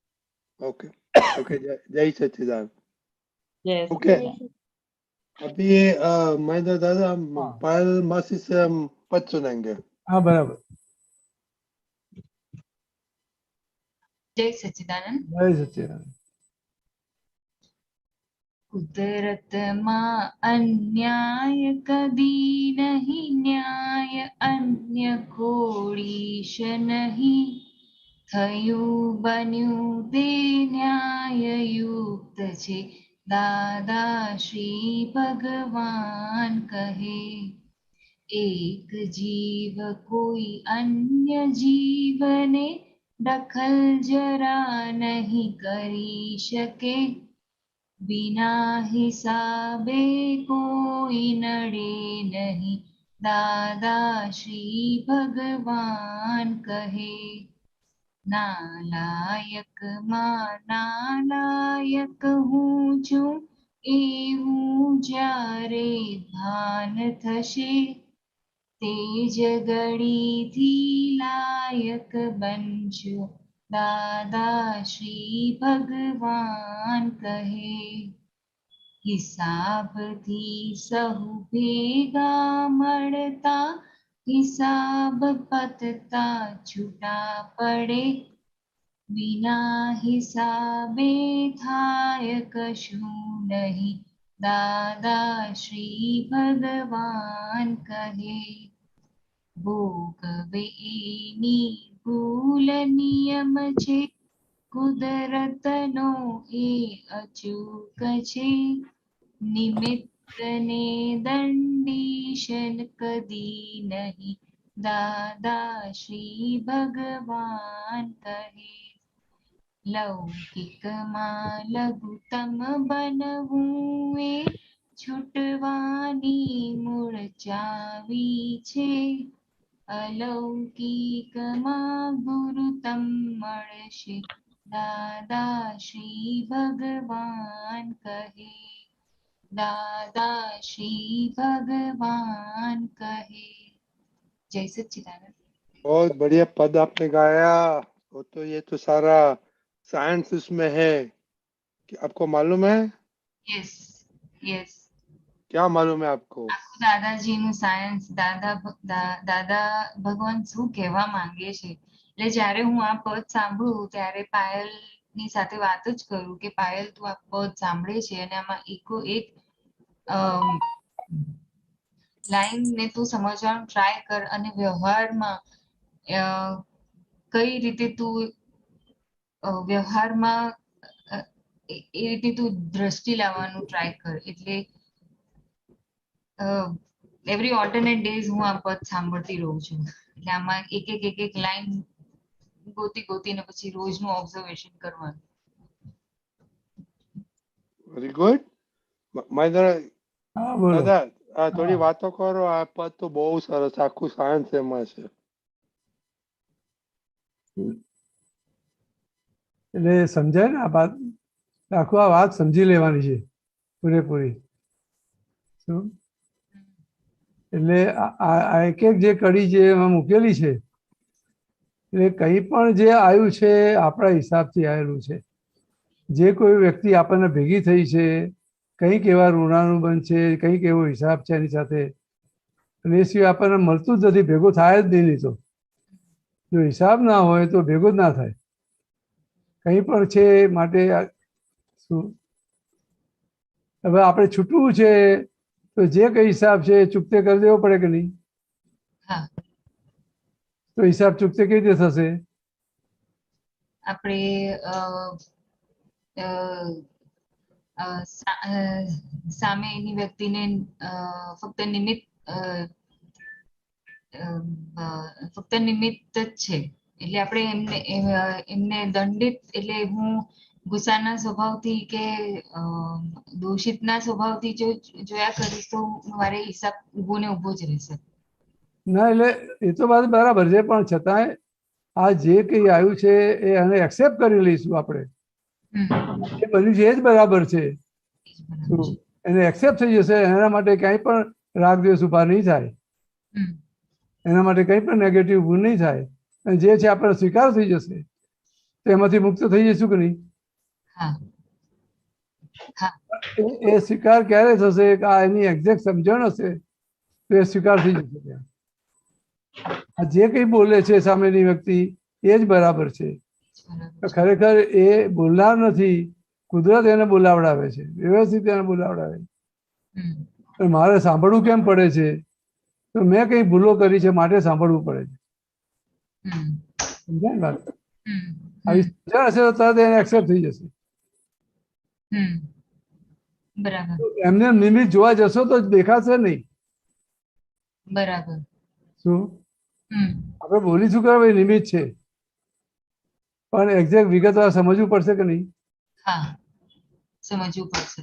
ओके ओके जय सच्चिदानंद। जय ओके जय सच्चिदानंद। श्री- अभी महेंद्र दादा हाँ पायल मासी से हम पद सुनेंगे। हाँ बराबर। जय सच्चिदानंद। जय सच्चिदानंद। कुदरत मां अन्याय कदी नहीं, न्याय अन्य कोड़ीश नहीं, થયું બન્યું તે ન્યાયયુક્ત છે, દાદા શ્રી ભગવાન કહે. એક જીવ કોઈ અન્ય જીવને દખલ જરા નહીં કરી શકે, बिना हिसाबे कोई नड़े नहीं, दादा श्री भगवान कहे. नालायक માં નાલાયક હું છું એવું જ્યારે ભાન થશે, તે જ ઘડીથી લાયક બનજો, દાદા શ્રી ભગવાન કહે. હિસાબથી સહુ ભેગા મળતા, હિસાબ પતતા છૂટા પડે, વિના હિસાબે થાય કશું નહીં, દાદા શ્રી ભગવાન કહે. ભોગવે એની ભૂલ નિયમ છે, કુદરતનો એ અચૂક છે, નિમિત્તને દંડીશન કદી નહીં, દાદા શ્રી ભગવાન કહે. લૌકિકમાં લઘુત્તમ બનવું એ છૂટવાની મૂળ ચાવી છે, અલૌકિકમાં ગુરુતમ મળશે, દાદા શ્રી ભગવાન કહે. દાદા શ્રી ભગવાન કહે. જય સચ્ચિદાનંદ. बहुत बढ़िया पद आपने गाया। वो तो ये तो सारा साइंस इसमें है कि आपको मालूम है? Yes yes. क्या मालूम है आपको? દાદાજીનું સાયન્સ, દાદા ભગવાન શું કહેવા માંગે છે. એટલે જ્યારે હું આ પદ સાંભળું ત્યારે પાયલની સાથે વાત જ કરું કે પાયલ તું આ પદ સાંભળે છે અને આમાં એકો એક લાઈન ને તું સમજવાનું ટ્રાય કર અને વ્યવહારમાં કઈ રીતે તું વ્યવહારમાં એ રીતે તું દ્રષ્ટિ લાવવાનું ટ્રાય કર. એટલે એવરી ઓલ્ટરનેટ ડેઝ હું આ પદ સાંભળતી રહું છું. એટલે આમાં એક લાઈન ગોતીને પછી રોજનું ઓબ્ઝર્વેશન કરવાનું. વેરી ગુડ મહેન્દ્ર હા બોલો. દાદા થોડી હા. વાતો કરો. આ પદ તો બહુ સરસ, આખું સાયન્સ એમાં છે. એટલે સમજાય ને આ વાત, આખું આ વાત સમજી લેવાની છે પૂરેપૂરી. શું એટલે આ એક એક જે કડી જે એમાં મૂકેલી છે, એટલે કંઈ પણ જે આવ્યું છે આપણા હિસાબથી આવેલું છે. જે કોઈ વ્યક્તિ આપણને ભેગી થઈ છે, કંઈક એવા ઋણાનુબંધ છે, કંઈક એવો હિસાબ છે એની સાથે, અને એ સિવાય આપણને મળતું જ નથી, ભેગું થાય જ નહીં. તો જો હિસાબ ના હોય તો ભેગું જ ના થાય. કંઈ પણ છે માટે શું હવે આપણે છૂટવું છે તો જે કંઈ હિસાબ છે એ ચૂકતે કરી દેવો પડે કે નહીં? હા. તો હિસાબ ચૂકતે કેવી રીતે થશે? આપણે સામે એની વ્યક્તિને ફક્ત નિમિત્ત ફક્ત નિમિત્ત જ છે. એટલે આપણે એમને દંડિત, એટલે હું ગુસ્સાના સ્વભાવથી કે દોષિતના સ્વભાવથી જો જોયા કરીશ તો મારે હિસાબ ઉભો ને ઉભો જ રહેશે. ના એટલે એ તો વાત બરાબર છે, પણ છતાંય આ જે કંઈ આવ્યું છે એ એને એક્સેપ્ટ કરી લઈશું આપણે. એ બન્યું છે એ જ બરાબર છે. એને એક્સેપ્ટ થઈ જશે, એના માટે ક્યાંય પણ રાગ દ્વેષ ઉભા નહીં થાય, એના માટે કંઈ પણ નેગેટિવ ઊભું નહીં થાય, અને જે છે આપણે સ્વીકાર થઈ જશે, તો એમાંથી મુક્ત થઈ જઈશું કે નહીં? એ સ્વીકાર ક્યારે થશે કે આ એની એક્ઝેક્ટ સમજણ હશે તો એ સ્વીકાર થઈ જશે. ત્યાં આ જે કંઈ બોલે છે સામેની વ્યક્તિ એ જ બરાબર છે. ખરેખર એ બોલનાર નથી, કુદરત એને બોલાવડાવે છે, વ્યવસ્થિત એને બોલાવડાવે. મારે સાંભળવું કેમ પડે છે? તો મેં કઈ ભૂલો કરી છે માટે સાંભળવું પડે છે. સમજાય ને વાત? આવી સમજણ હશે તો તરત એને એક્સેપ્ટ થઈ જશે. એમને નિમિત્ત જોવા જશો તો દેખાશે નહીં. બરાબર. શું આપણે બોલીશું કે ભાઈ નિમિત્ત છે, પણ એક્ઝેક્ટ વિગતવાર સમજવું પડશે કે નહીં? હા, સમજવું પડશે.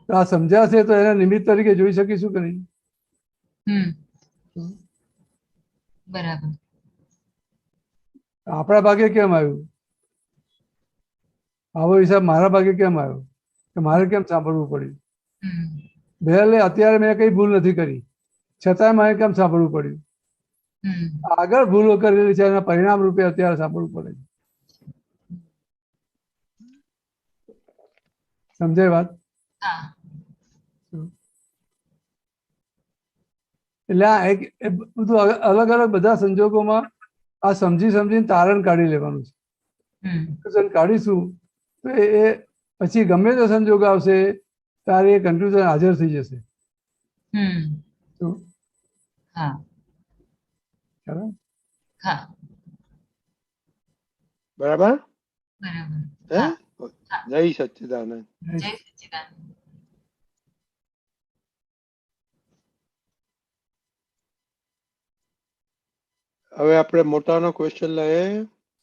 તો આ સમજાશે તો એને નિમિત્ત તરીકે જોઈ શકીશું કે નહીં? બરાબર. આપણા ભાગે કેમ આવ્યું? આવો હિસાબ મારા ભાગે કેમ આવ્યો કે મારે કેમ સાંભળવું પડ્યું? ભલે અત્યારે મેં કઈ ભૂલ નથી કરી, છતાંય મારે કેમ સાંભળવું પડ્યું? આગળ ભૂલો કરેલી છે એના પરિણામ રૂપે અત્યારે સાંભળવું પડે છે. સમજાય વાત? એટલે આ એક બધું અલગ અલગ બધા સંજોગોમાં આ સમજી સમજીને તારણ કાઢી લેવાનું છે. કાઢીશું તો એ પછી ગમે તે સંજોગ આવશે ત્યારે એ કન્ફ્યુઝન હાજર થઈ જશે. બરાબર? બરાબર. જય સચ્ચિદાનંદ. જય સચ્ચિદાનંદ. હવે આપણે મોટાનો ક્વેશ્ચન લઈએ.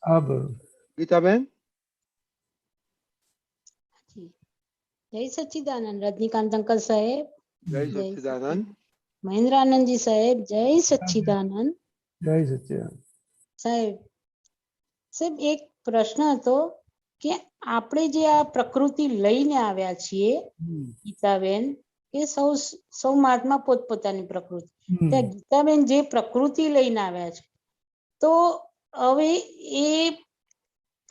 હા બરોબર. ગીતાબેન. જય સચ્ચિદાનંદ. રજનીકાંત અંકલ સાહેબ. જય સચ્ચિદાનંદ. મહેન્દ્ર આનંદજી સાહેબ. જય સચ્ચિદાનંદ. જય સચ્ચિદાનંદ. સાહેબ એક પ્રશ્ન હતો કે આપણે જે આ પ્રકૃતિ લઈને આવ્યા છીએ ગીતાબેન, કે સૌ મહાત્મા પોતપોતાની પ્રકૃતિ, ત્યાં ગીતાબેન જે પ્રકૃતિ લઈને આવ્યા છે, તો હવે એ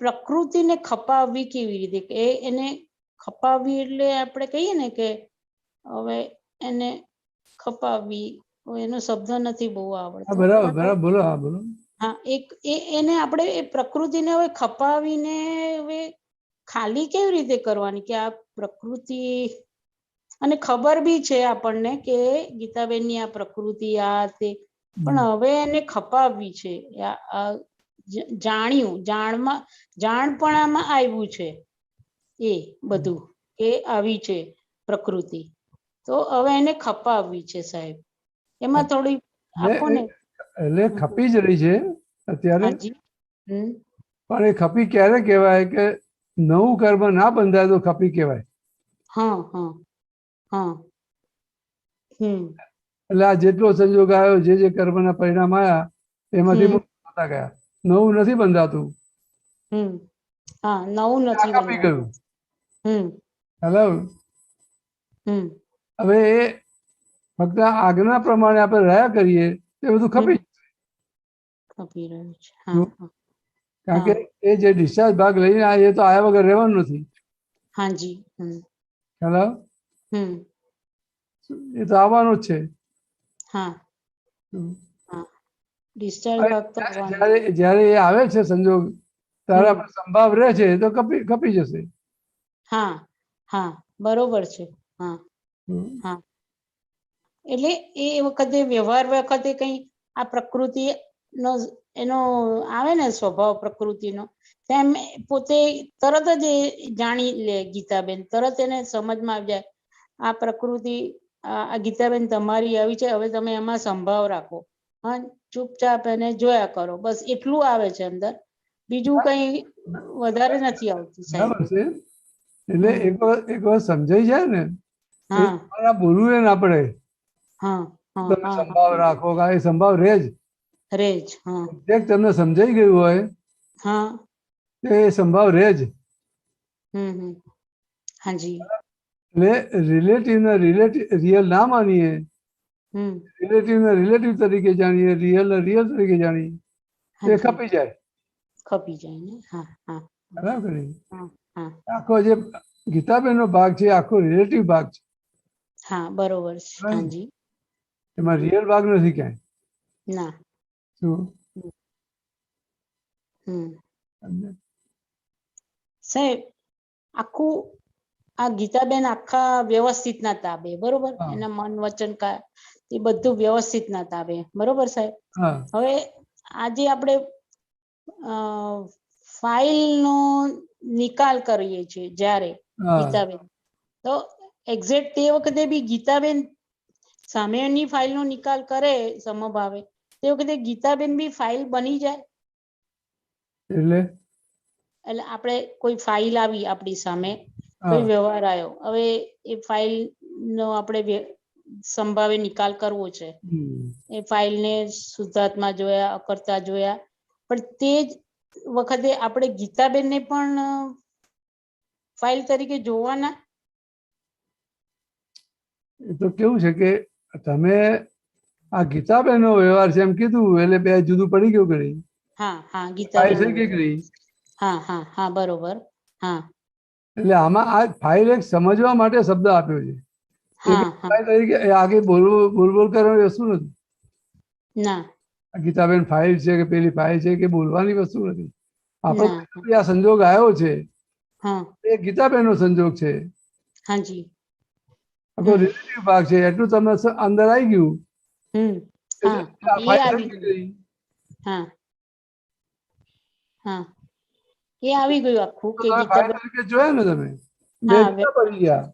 પ્રકૃતિને ખપાવવી કેવી રીતે? એને ખપાવવી એટલે આપણે કહીએ ને કે હવે એને ખપાવવી, એનો શબ્દ નથી બહુ આવડતો. બરાબર બરાબર, બોલો. હા બોલો. હા, એને આપણે એ પ્રકૃતિને હવે ખપાવીને હવે ખાલી કેવી રીતે કરવાની કે આ પ્રકૃતિ, અને ખબર બી છે આપણને કે ગીતાબેનની આ પ્રકૃતિ આ તે, પણ હવે એને ખપાવવી છે. જાણપણામાં આવ્યું છે એ બધું કે આવી છે પ્રકૃતિ, તો હવે એને ખપાવવી છે સાહેબ. એમાં થોડી આપણને એટલે ખપી જ રહી છે અત્યારે. પણ એ ખપી ક્યારે કહેવાય કે નવું કર્મ ના બંધાય તો ખપી કહેવાય. એટલે આ જેટલો સંજોગ આવ્યો, જે કર્મના પરિણામ આવ્યા એમાંથી મુક્ત થતા ગયા, નવું નથી બંધાતું. નવું નથી ખપી ગયું. હેલો. હવે એ ફક્ત આજ્ઞા પ્રમાણે આપણે રહ્યા કરીએ એ બધું ખપી રહ્યું છે. કારણ કે એ જે ડિસ્ચાર્જ ભાગ લઈને આવે એ તો આયા વગર રહેવાનું નથી. હાજી. હેલો. એ તો આવવાનું જ છે. જયારે એ આવે છે સંજોગ, ત્યારે આપણે સંભાવ રહે છે તો ખપી જશે. બરોબર છે. એટલે એ વખતે વ્યવહાર વખતે કઈ આ પ્રકૃતિ નો એનો આવે ને સ્વભાવ પ્રકૃતિનો, તેમ પોતે તરત જ જાણી લે ગીતાબેન, તરત એને સમજમાં આવી જાય આ પ્રકૃતિ, આ ગીતાબેન તમારી આવી છે, હવે તમે એમાં સંભાવ રાખો, હા ચૂપચાપ એને જોયા કરો, બસ એટલું આવે છે અંદર, બીજું કઈ વધારે નથી આવતું સાહેબ. બરાબર છે. એટલે એક વાર સમજાઈ જાય ને હા તમારા બોલવું એને આપણે હા હા તમે હા સંભાવ રાખો કે એ સંભાવ રહે જ. રેજ. હા એક તમને સમજાઈ ગયું હોય હા તો એ સંભાવ રહે જ. હાજી. એટલે રિલેટિવને રિયલ ના માનીએ, રિલેટિવને રિલેટિવ તરીકે જાણીએ, રિયલને રિયલ તરીકે જાણીએ તો એ ખપી જાય. ખપી જાય ને. હા હા બરાબર ને? હા હા આખો જે ગીતાબેનનો ભાગ છે આખો રિલેટિવ ભાગ છે. હા બરોબર છે. હાજી. એમાં રિયલ ભાગ નથી ક્યાંય. ના. શું સાહેબ આખું આ ગીતાબેન આખા વ્યવસ્થિત ના તાબે, બરોબર, હા. એના મન વચન કા એ બધું વ્યવસ્થિત ના તાબે, બરોબર સાહેબ. હા હવે આજે આપણે ફાઇલ નો નિકાલ કરીએ છીએ જ્યારે હા ગીતાબેન, તો એક્ઝેક્ટ તે વખતે બી ગીતાબેન સામેની ફાઇલ નો નિકાલ કરે સમભાવે, તે વખતે ગીતાબેન બી ફાઇલ બની જાય. એટલે એટલે આપણે કોઈ ફાઇલ આવી આપણી સામે, હા કોઈ વ્યવહાર આવ્યો, હવે એ ફાઇલ નો આપણે સંભાવે નિકાલ કરવો છે. એ ફાઇલ ને શુદ્ધાત્મા જોયા, અકર્તા જોયા, પણ તે જ વખતે આપણે ગીતાબેનને પણ ફાઇલ તરીકે જોવાના. એ તો કેવું છે કે તમે આ ગીતાબેનનો વ્યવહાર છે એમ કીધું એટલે બે જુદું પડી ગયું કે નહીં? હા હા ફાઇલ ગીતાબેન. છે કે નહીં? હા હા હા બરોબર. હા એટલે આમાં આ ફાઇલ એક સમજવા માટે શબ્દ આપ્યો છે. હા હા ફાઇલ તરીકે આગે બોલ કરવાની વસ્તુ નથી. ના આ ગીતાબેન ફાઇલ છે કે પેલી ફાઇલ છે કે બોલવાની વસ્તુ નથી. આપણો ના. આ સંજોગ આવ્યો છે હા એ ગીતાબેનનો સંજોગ છે. હાજી. આખો રિલેટિવ ભાગ છે એટલું તમને અંદર આવી ગયું. હા એટલે આ એ ફાઇલ આવી થઈ ગયું. ગઈ. હા હા એ આવી ગયું આખું તો કે તમે ફાઇલ ગીતાબેન. તરીકે જોયા ને તમે બે હા જુદા પડી ગયા.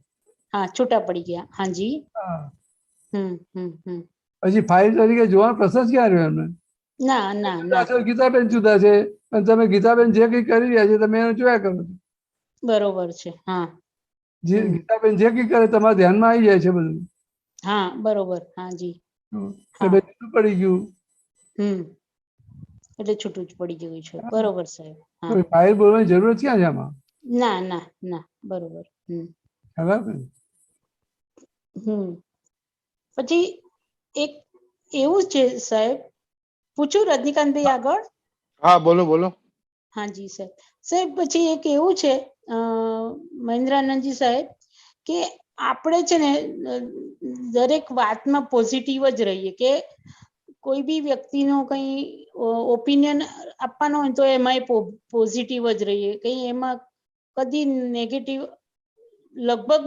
હા છૂટા પડી ગયા. હાજી. હા. હમ. પછી ફાઇલ તરીકે જોવાનો પ્રશ્ન જ ક્યાં રહ્યો એમને? ના ના જુદા ના. છે, ગીતાબેન જુદા છે અને તમે ગીતાબેન જે કઈ કરી રહ્યા છે તમે એને જોયા કરો છો. બરોબર છે. હા જે ગીતાબેન જે કઈ કરે તમારા ધ્યાનમાં આવી જાય છે બધું. હા બરોબર. હાજી. એટલે બે જુદું પડી ગયું. એટલે છૂટું જ પડી ગયું છે. બરોબર સાહેબ. હા ફાઇલ બોલવાની જરૂરત ક્યાં છે આમાં? ના ના ના બરોબર. બરાબર. પછી એક એવું છે સાહેબ, પૂછું રજનીકાંતભાઈ આગળ? હા બોલો બોલો. હાજી સાહેબ. સાહેબ પછી એક એવું છે મહેન્દ્રાનંદજી સાહેબ, કે આપણે છે ને દરેક વાતમાં પોઝિટિવ જ રહીએ, કે કોઈ બી વ્યક્તિનો કઈ ઓપિનિયન આપવાનો હોય તો એમાં પોઝિટિવ જ રહીએ, કઈ એમાં કદી નેગેટિવ લગભગ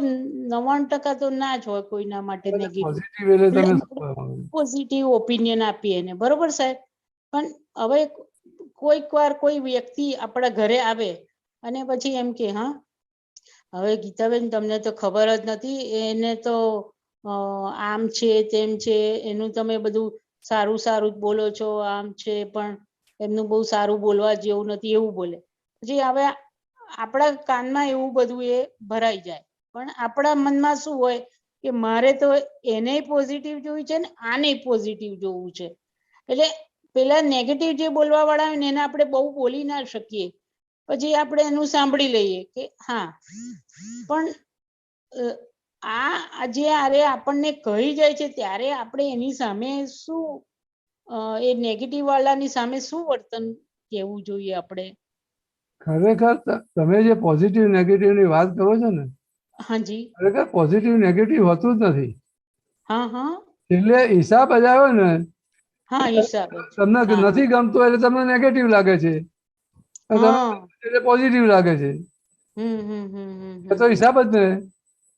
99% તો ના જ હોય કોઈના માટે નેગેટિવ. પોઝિટિવ એટલે તમે શું એટલે કહેવા માંગો છો? પોઝિટિવ ઓપિનિયન આપીએ એને, બરોબર સાહેબ. પણ હવે કોઈક વાર કોઈ વ્યક્તિ આપણા ઘરે આવે અને પછી એમ કે હા હવે ગીતાબેન તમને તો ખબર જ નથી, એને તો આમ છે તેમ છે, એનું તમે બધું સારું સારું જ બોલો છો, આમ છે પણ એમનું બહુ સારું બોલવા જેવું નથી, એવું બોલે. પછી હવે આપણા કાનમાં એવું બધું એ ભરાઈ જાય, પણ આપણા મનમાં શું હોય કે મારે તો એને પોઝિટિવ જોયું છે ને આને પોઝિટિવ જોવું છે. એટલે પેલા નેગેટિવ જે બોલવા વાળા હોય ને એને આપણે બહુ બોલી ના શકીએ. પછી આપણે એનું સાંભળી લઈએ કે હા, પણ જે આરે આપણને કહી જાય છે ત્યારે આપણે એની સામે શું એ નેગેટિવ વાળાની સામે શું વર્તન કેવું જોઈએ આપણે? ખરેખર તમે જે પોઝિટિવ નેગેટિવ ની વાત કરો છો ને, હાજી. ખરેખર પોઝિટિવ નેગેટિવ હોતું જ નથી. હા હા એટલે હિસાબ જ આવ્યો ને, હા હિસાબ જ. તમને હા હા નથી ગમતું એટલે તમને નેગેટિવ લાગે છે, તમને એટલે પોઝિટિવ લાગે છે. એ તો હિસાબ જ ને.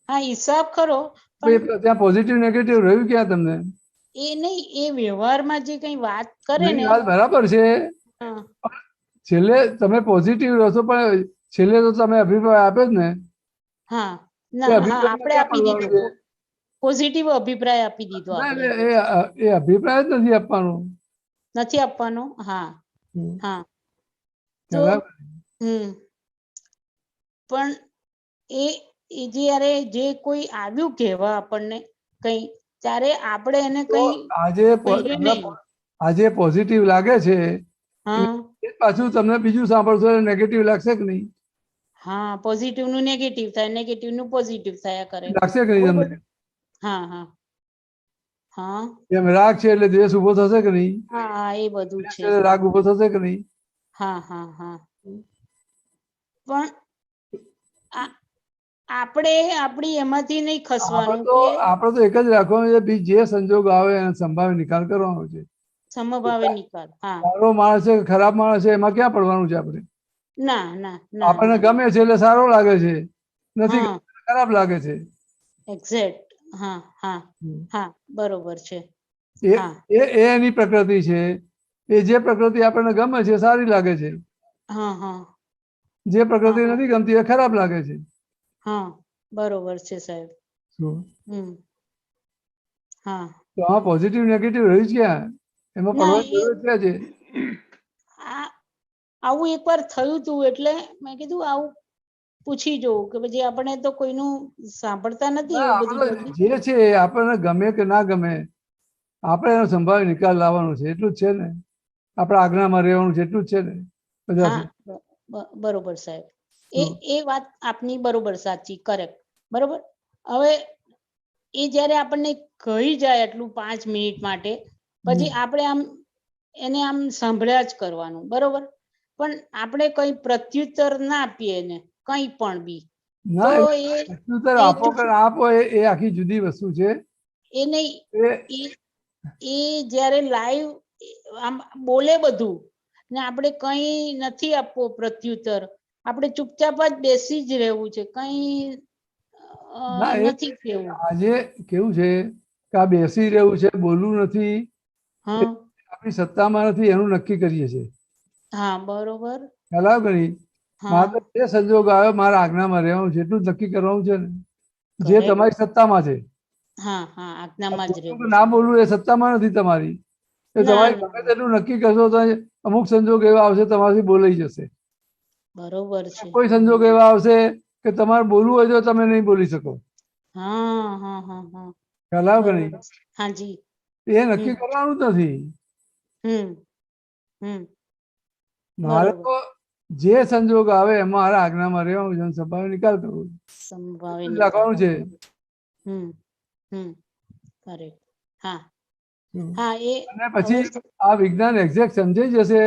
હા હિસાબ ખરો, પણ ત્યાં પોઝિટિવ નેગેટિવ રહ્યું ક્યાં તમને? એ નહીં, એ વ્યવહારમાં જે કઈ વાત કરે એની ને. વાત બરાબર છે. હા છેલ્લે તમે પોઝિટિવ રહેશો પણ છેલ્લે તો તમે અભિપ્રાય આપ્યો જ ને. હા એ ના હા અભિપ્રાયમાં આપણે ક્યાં આપી પડવાનું દીધો. છે? પોઝિટિવ અભિપ્રાય આપી દીધો ના, આપણે એ અભિપ્રાય જ નથી આપવાનો. નથી આપવાનો. હા હમ. હા તો ખ્યાલ આવે? પણ એ એ જ્યારે જે કોઈ આવ્યું કહેવા આપણને કઈ, ત્યારે આપણે એને તો કઈ આજે કહીએ નહીં. આજે પોઝિટિવ લાગે છે, હા એ પાછું તમને બીજું સાંભળશો નેગેટિવ લાગશે કે નહીં? હા, પોઝિટિવ નું નેગેટિવ થાય, નેગેટિવ નું પોઝિટિવ થયા કરે. લાગશે કે નહીં આવું તમને? બધું. હા હા હા જેમ રાગ છે એટલે દ્વેષ ઉભો થશે કે નહીં? હા હા, એ બધું દ્વેષ છે. છે એટલે રાગ ઉભો થશે કે નહીં? હા હા હા પણ આપણે આપણી એમાંથી નહીં ખસવાનું કે આપણે તો એક જ રાખવાનું છે, ભઈ જે સંજોગ આવે એને સંભાવે નિકાલ કરવાનો છે. સમભાવે નિકાલ. હા સારો માણસ છે કે ખરાબ માણસ છે એમાં ક્યાં પડવાનું છે આપણે? ના ના ના આપણને ના. ગમે છે એટલે સારો લાગે છે, નથી હા ગમતો એટલે ખરાબ લાગે છે. એક્ઝેક્ટ. હા હા હા, બરોબર છે. એ હા એ એની પ્રકૃતિ છે. એ જે પ્રકૃતિ આપણને ગમે છે સારી લાગે છે, હા હા જે પ્રકૃતિ હા નથી ગમતી એ ખરાબ લાગે છે. હા, બરોબર છે સાહેબ. શું? હા તો આ પોઝિટિવ નેગેટિવ રહ્યું જ ક્યાં? એમાં ના, પડવાની જરૂર ક્યાં છે? આવું એકવાર થયું હતું એટલે મેં કીધું આવું પૂછી જોઉં કે પછી આપણે તો કોઈનું સાંભળતા નથી ના, એવું આપણે બધું તો જલ્દી. જે છે એ આપણને ગમે કે ના ગમે આપણે એનો સંભાવે નિકાલ લાવવાનો છે, એટલું જ છે ને. આપણે આજ્ઞામાં રહેવાનું છે, એટલું જ છે ને. હા, બધાથી બરોબર સાહેબ. શું? એ વાત આપની બરોબર, સાચી, કરેક્ટ, બરોબર. હવે એ જ્યારે આપણને કહી જાય એટલું 5 મિનિટ માટે, પછી આપણે આમ એને આમ સાંભળ્યા જ કરવાનું, બરોબર. પણ આપણે કઈ પ્રત્યુત્તર ના આપીએ એને કઈ પણ બી, તો ના, એ પ્રત્યુત્તર એ આપો કે ના આપો એ આખી જુદી વસ્તુ છે. એ નહીં, એ એ જ્યારે લાઈવ આમ બોલે બધું ને આપણે કઈ નથી આપવો પ્રત્યુત્તર, આપણે ચૂપચાપ જ બેસી જ રહેવું છે, કઈ ના, નથી કેવું. આજે કેવું છે કે આ બેસી રહેવું છે, બોલવું નથી, એ હા આપણી સત્તામાં નથી એનું નક્કી કરીએ છીએ. હા, બરોબર. ખ્યાલ આવે કે નહીં? હા, મારે જે સંજોગ આવ્યો મારા આજ્ઞામાં રહેવાનું છે, એટલું જ નક્કી કરવાનું છે ને, જે કરેક્ટ. તમારી સત્તામાં છે. હા હા, આજ્ઞામાં જ બોલવું કે રહેવું છે. ના બોલવું એ સત્તામાં નથી તમારી. એ ના તમારી ના ગમે તેટલું નક્કી કરશો તો અમુક સંજોગ એવા આવશે તમારાથી બોલાઈ જશે. બરોબર છે. કોઈ સંજોગ એવા આવશે કે તમારે બોલવું હોય તો તમે નહીં બોલી શકો. હા હા હા હા, ખ્યાલ આવે કે નહીં? બરોબર. હાજી. એ નક્કી કરવાનું જ નથી. હમ હમ મારે બરોબર. તો જે સંજોગ આવે એમાં મારા આજ્ઞામાં રહેવાનું છે, સંભાવે નિકાલ કરવો છે. સંભાવે એટલું જ નિકાલ. રાખવાનું છે. હમ હમ કરેક્ટ. હા હા, એ અને હવે પછી આ વિજ્ઞાન એક્ઝેક્ટ સમજાઈ જશે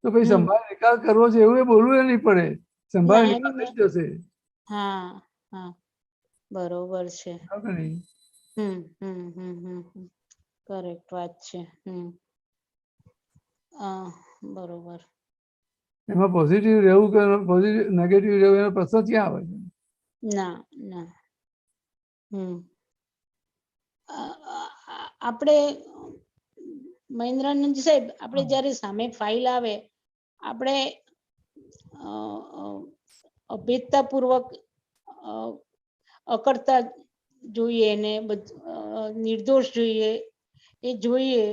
તો પછી સંભાવે નિકાલ કરવો છે એવું એ બોલવું નહીં પડે. સંભાવે ના નિકાલ એનું થઈ નહીં. જશે. હા હા, બરોબર છે. બરાબર કે નહીં? કરેક્ટ વાત છે. બરોબર. એમાં પોઝિટિવ રહેવું કે પોઝિટિવ નેગેટિવ રહેવું એનો પ્રશ્ન ક્યાં આવે છે? ના ના. આપણે મહેન્દ્રાનંદજી સાહેબ, આપણે જ્યારે સામે ફાઇલ આવે આપણે અભેદતાપૂર્વક અકર્તા જોઈએ ને નિર્દોષ જોઈએ, એ જોઈએ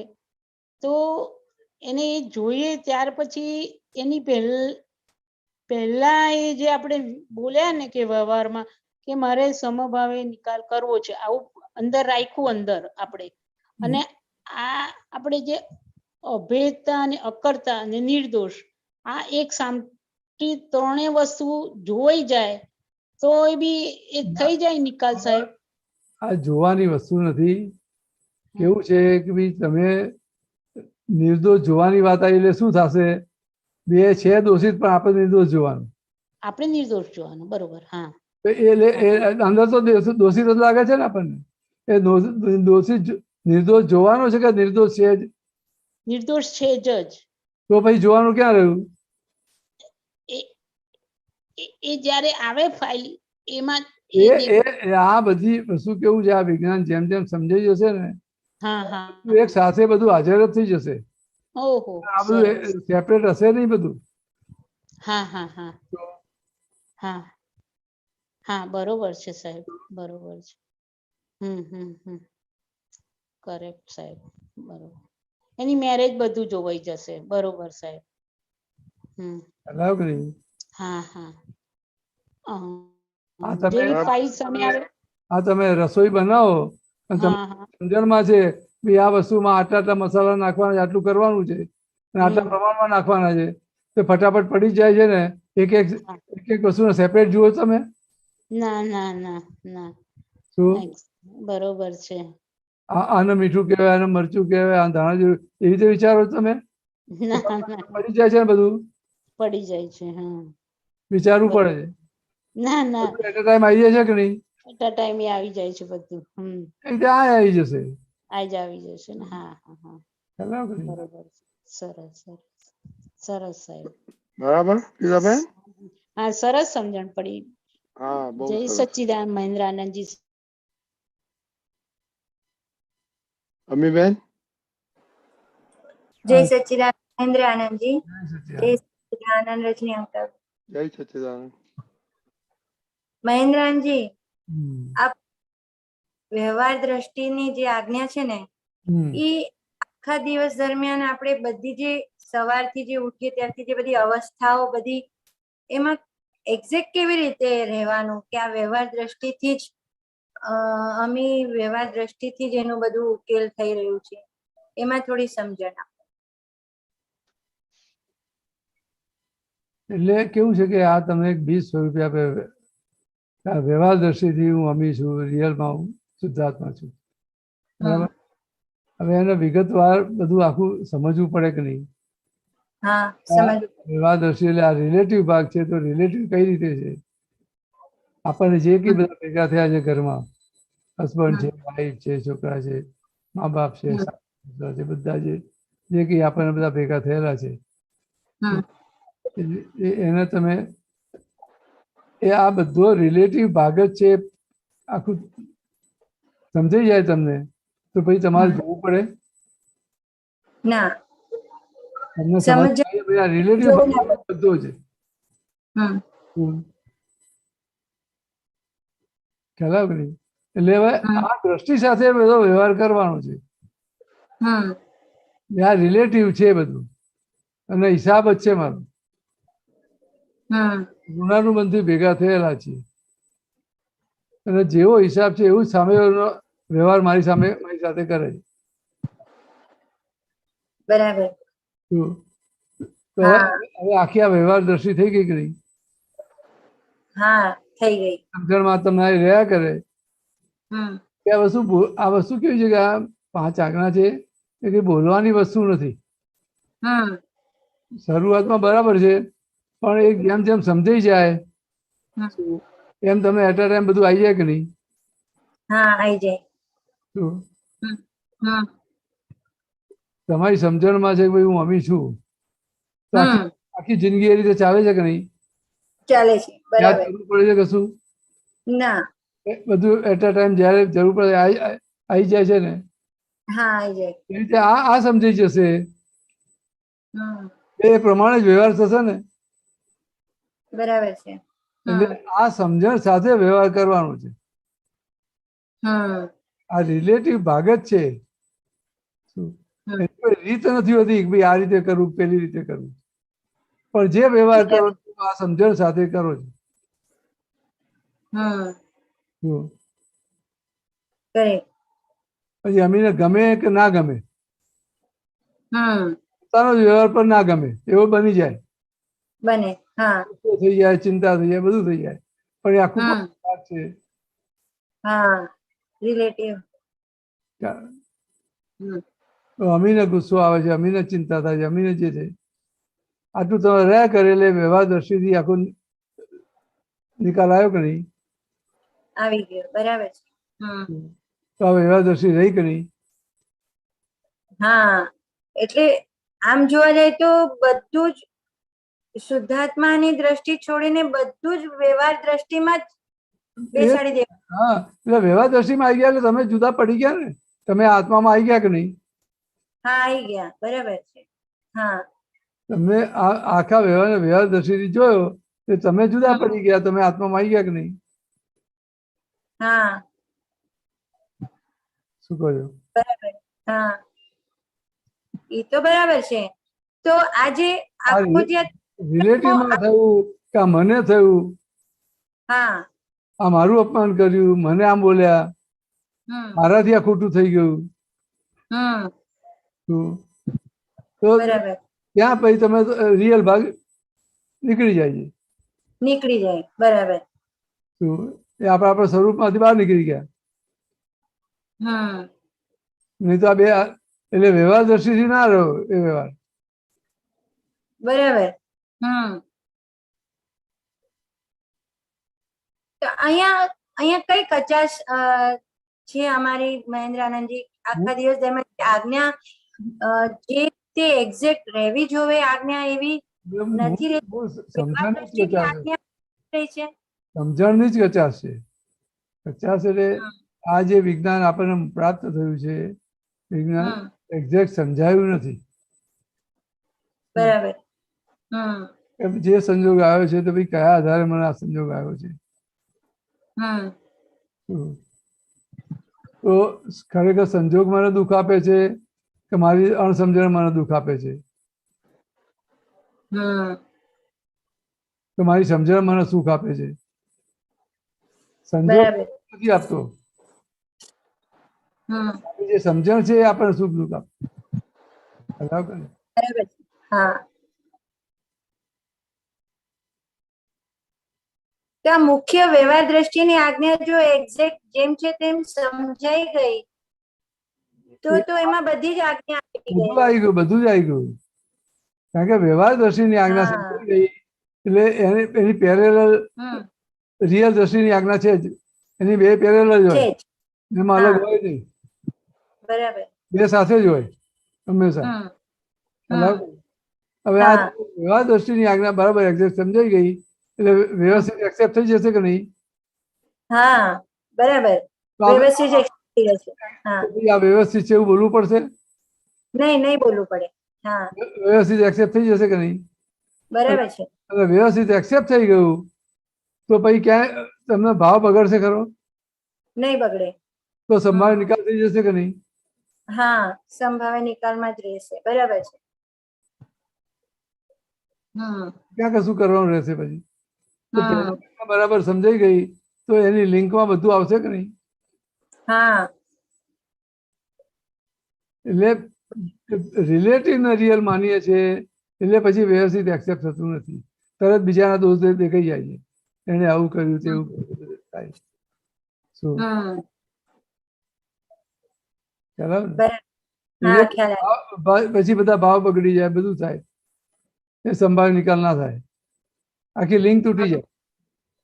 તો એને એ જોઈએ ત્યાર પછી એની પહેલા એ જે આપણે બોલ્યા ને કે વ્યવહારમાં કે મારે સમભાવે નિકાલ કરવો છે, આવું અંદર રાખ્યું અંદર આપણે. અને આ આપણે જે અભેદતા અને અકર્તા અને નિર્દોષ, આ એક સામટી ત્રણેય વસ્તુ જોઈ જાય તો એ બી એ થઈ જાય નિકાલ સાહેબ. આ જોવાની વસ્તુ નથી. કેવું છે કે ભાઈ તમે નિર્દોષ જોવાની વાત આવી એટલે શું થશે? બે છે દોષિત પણ આપણે નિર્દોષ જોવાનું. આપણે નિર્દોષ જોવાનું, બરોબર. હા, અંદર તો દોષિત જ લાગે છે ને આપણને. એ દોષિત નિર્દોષ જોવાનો છે કે નિર્દોષ છે જ? નિર્દોષ છે જ. તો પછી જોવાનું ક્યાં રહ્યું? એ જ્યારે આવે ફાઇલ એમાં આ બધી વસ્તુ કેવું છે, આ વિજ્ઞાન જેમ જેમ સમજાઈ જશે ને હા હા એક સાથે બધું હાજર જ થઈ જશે. ઓહો, આ સરસ. બધું સેપરેટ હશે નહીં બધું. હા હા હા હા હા, બરોબર છે સાહેબ, બરોબર છે. કરેક્ટ સાહેબ, બરોબર. એની મેરેજ બધું જોવાઈ જશે, બરોબર સાહેબ. ખ્યાલ આવ્યો કે નહીં? હા હા. આ તમે જેવી ફાઇલ સામે આવે. આ તમે રસોઈ બનાવો અને તમે હા હા સમજણમાં છે કે આ વસ્તુમાં આટલા આટલા મસાલા નાખવાના છે, આટલું કરવાનું છે અને આટલા પ્રમાણમાં નાખવાના છે, તો ફટાફટ પડી જ જાય છે ને. એક એક હા. એક એક વસ્તુને સેપરેટ જુઓ તમે. ના ના ના ના, શું બરોબર છે. આને મીઠું કહેવાય, આને મરચું કહેવાય, આ ધાણા જીરું, એવી રીતે વિચારો તમે. ના ના, પડી જાય છે ને બધું. પડી જાય છે. હા, વિચારવું પડે છે. ના ના, બધું એટ અ ટાઈમ આવી જાય છે કે નહીં? એટલા ટાઈમે આવી જાય છે બધું. એ રીતે આ આવી જશે. આવી જશે ને. હા હા હા, ખ્યાલ આવ્યો કે નહીં? બરોબર. સરસ સરસ સરસ સાહેબ. બરાબર બેન? હા, સરસ સમજણ પડી. હા, બહુ જય સરસ. સચ્ચિદાનંદ મહેન્દ્રાનંદજી. અમીબેન? જય સચ્ચિદાનંદ મહેન્દ્ર આનંદજી. જય જય સચ્ચિદાનંદ. સચ્ચિદાનંદ રજની અંકલ. જય સચ્ચિદાનંદ. મહેન્દ્રાનંદજી, હમ. આપ વ્યવહાર દ્રષ્ટિની જે આજ્ઞા છે ને, હમ. એ આખા દિવસ દરમિયાન આપણે બધી જે સવારથી જે ઉઠીએ ત્યારથી જે બધી અવસ્થાઓ બધી, એમાં એક્ઝેક્ટ કેવી રીતે રહેવાનું કે આ વ્યવહાર દ્રષ્ટિથી જ અમે વ્યવહાર દ્રષ્ટિથી જ એનું બધું ઉકેલ થઈ રહ્યું છે, એમાં થોડી સમજણ આપો. એટલે કેવું છે કે આ તમને એક બીજ સ્વરૂપે આપે. આ વ્યવહાર દ્રષ્ટિથી હું અમી છું, રિયલમાં હું શુદ્ધાત્મા છું. બરાબર. હવે એને વિગતવાર બધું આખું સમજવું પડે કે નહીં? હા, સમજ. વ્યવહાર દ્રષ્ટિ એટલે આ રિલેટિવ ભાગ છે. તો રિલેટિવ કઈ રીતે છે? આપણને જે કઈ બધા ભેગા થયા છે ઘરમાં, હસબન્ડ છે, વાઈફ છે, છોકરા છે, મા બાપ છે, છે, બધા જે કઈ આપણને બધા ભેગા થયેલા છે, એને તમે એ આ બધો રિલેટિવ ભાગ જ છે. આખું સમજાઈ જાય તમને તો પછી તમારે જોવું પડે ના, તમને સમજ સમજ રિલેટિવ બધો છે. ખ્યાલ આવ્યો કે નહીં? એટલે હવે આ દ્રષ્ટિ સાથે બધો વ્યવહાર કરવાનો છે. આ રિલેટિવ છે બધું અને હિસાબ જ છે મારો. ઋણાનુબંધથી ભેગા થયેલા છીએ અને જેવો હિસાબ છે એવું સામે વ્યવહાર મારી સામે મારી સાથે કરે છે. બરાબર. તો હવે આખી આ વ્યવહાર દ્રષ્ટિ થઈ ગઈ કે નહીં? હા, થઈ ગઈ. સમજણમાં તમને રહ્યા કરે કે આ વસ્તુ કેવી છે કે આ 5 આજ્ઞા છે એ કઈ બોલવાની વસ્તુ નથી. શરૂઆતમાં બરાબર છે પણ એક જેમ જેમ સમજાઈ જાય એમ તમે એટ અ ટાઈમ બધું આવી જાય કે નહીં? હા, આવી જાય. તમારી સમજણમાં છે કે ભાઈ હું અમી છું, તો આખી જિંદગી એ રીતે ચાલે છે કે નહીં? ચાલે છે. યાદ બરાબર. કરવું પડે છે કશું? ના. બધું એટ અ ટાઈમ જયારે જરૂર પડે આવી જાય છે ને? હા, આવી જાય. એ રીતે આ સમજાઈ જશે એ પ્રમાણે જ વ્યવહાર થશે ને? બરાબર છે. એટલે આ સમજણ સાથે વ્યવહાર કરવાનો છે. આ રિલેટિવ ભાગ જ છે. કોઈ રીત નથી હોતી કે ભાઈ આ રીતે કરવું, પેલી રીતે કરવું, પણ જે વ્યવહાર કરો આ સમજણ સાથે કરો છો. પછી અમીને ગમે કે ના ગમે, પોતાનો જ વ્યવહાર પણ ના ગમે એવો બની જાય, બને. હા, થઈ જાય, ચિંતા થઈ જાય, બધું થઈ જાય, પણ એ આખું વાત છે. હા, રિલેટિવ. અમીને ગુસ્સો આવે છે, અમીને ચિંતા થાય છે, અમીને જે છે આટલું તમે રહ્યા કરે એટલે વ્યવહાર દ્રષ્ટિથી આખું નિકાલ આવ્યો કે નહીં? આવી ગયો. બરાબર છે. તો આ વ્યવહાર દ્રષ્ટિ રહી કે નહીં? હા, એટલે આમ જોવા જાય તો બધું જ શુદ્ધાત્માની દ્રષ્ટિ છોડીને બધું જ વ્યવહાર દ્રષ્ટિમાં જ બેસાડી દે. હા, એટલે વ્યવહાર દ્રષ્ટિમાં આવી ગયા એટલે તમે જુદા પડી ગયા ને? તમે આત્મામાં આવી ગયા કે નહીં? હા, આવી ગયા. બરાબર છે. હા, તમે આખા વ્યવહાર દ્રષ્ટિથી જોયો તો તમે જુદા પડી ગયા, તમે આત્મામાં આવી ગયા કે નહીં? હા, શું કહો છો? બરાબર. હા, એ તો બરાબર છે. તો આજે આખો જે રિલેટિવમાં થયું કે આ મને થયું, હા આ મારું અપમાન કર્યું, મને આમ બોલ્યા, હમ મારાથી આ ખોટું થઈ ગયું. હમ તો બરાબર, ત્યાં પછી તમે રિયલ ભાગ નીકળી જાય છે. નીકળી જાય. બરાબર. તો એ આપણા સ્વરૂપમાંથી બહાર નીકળી ગયા. હમ નહીં તો આ બે એટલે વ્યવહાર દ્રષ્ટિથી ના રહ્યો એ વ્યવહાર. બરાબર. તો અહીંયા અહીંયા કઈ કચાશ છે અમારી મહેન્દ્ર આનંદજી? આખા દિવસ દરમિયાન આજ્ઞા જે તે એક્ઝેક્ટ રહેવી જોવે આજ્ઞા એવી નથી રહેતી. આજ્ઞા રહી છે. સમજણની જ કચાશ છે. કચાશ એટલે આ જે વિજ્ઞાન આપણને પ્રાપ્ત થયું છે, વિજ્ઞાન એક્ઝેક્ટ સમજાયું નથી. બરાબર. જે સંજોગ આવ્યો છે તો ભાઈ કયા આધારે મને આ સંજોગ આવ્યો છે. તો ખરેખર સંજોગ મને દુઃખ આપે છે કે મારી અણસમજણ મને દુઃખ આપે છે, કે મારી સમજણ મને સુખ આપે છે. સંજોગ નથી આપતો, જે સમજણ છે એ આપણને સુખ દુઃખ આપે. હા, તો આ મુખ્ય વ્યવહાર દ્રષ્ટિની આજ્ઞા જો એક્ઝેક્ટ જેમ છે તેમ સમજાઈ ગઈ તો એમાં બધી જ આજ્ઞા બધું આવી ગયું, બધું જ આવી ગયું. કારણ કે વ્યવહાર દ્રષ્ટિની આજ્ઞા સમજાઈ ગઈ એટલે એની પેરેલલ રિયલ દ્રષ્ટિની આજ્ઞા છે જ. એની બે પેરેલલ જ હોય, એમાં અલગ હોય નહીં. બરાબર. બે સાથે જ હોય હંમેશા. હવે આ વ્યવહાર દ્રષ્ટિની આજ્ઞા બરાબર એક્ઝેક્ટ સમજાઈ ગઈ એટલે વ્યવસ્થિત એક્સેપ્ટ થઈ જશે કે નહીં? હા, બરાબર. વ્યવસ્થિત આ વ્યવસ્થિત છે એવું બોલવું પડશે? નહીં બોલવું પડે. હા, વ્યવસ્થિત એક્સેપ્ટ થઈ જશે કે નહીં? બરાબર છે. હવે વ્યવસ્થિત એક્સેપ્ટ થઈ ગયું તો પછી ક્યાંય તમને ભાવ બગડશે ખરો? નહીં બગડે. તો સંભાળ નિકાલ થઈ જશે કે નહીં? હા, સંભાવે નિકાલમાં જ રહેશે. બરાબર છે. ક્યાં કશું કરવાનું રહેશે પછી? તો બરાબર સમજાઈ ગઈ તો એની લિંકમાં બધું આવશે કે નહીં? હા, એટલે રિલેટિવ ને રિયલ માનીએ છીએ એટલે પછી વ્યવસ્થિત એક્સેપ્ટ થતું નથી. તરત બીજાના દોષ દેખાઈ જાય છે, એને આવું કર્યું તેવું થાય. શું પછી બધા ભાવ બગડી જાય, બધું થાય. એ સંભાળ નિકાલ ના થાય, આખી લિંક તૂટી જાય.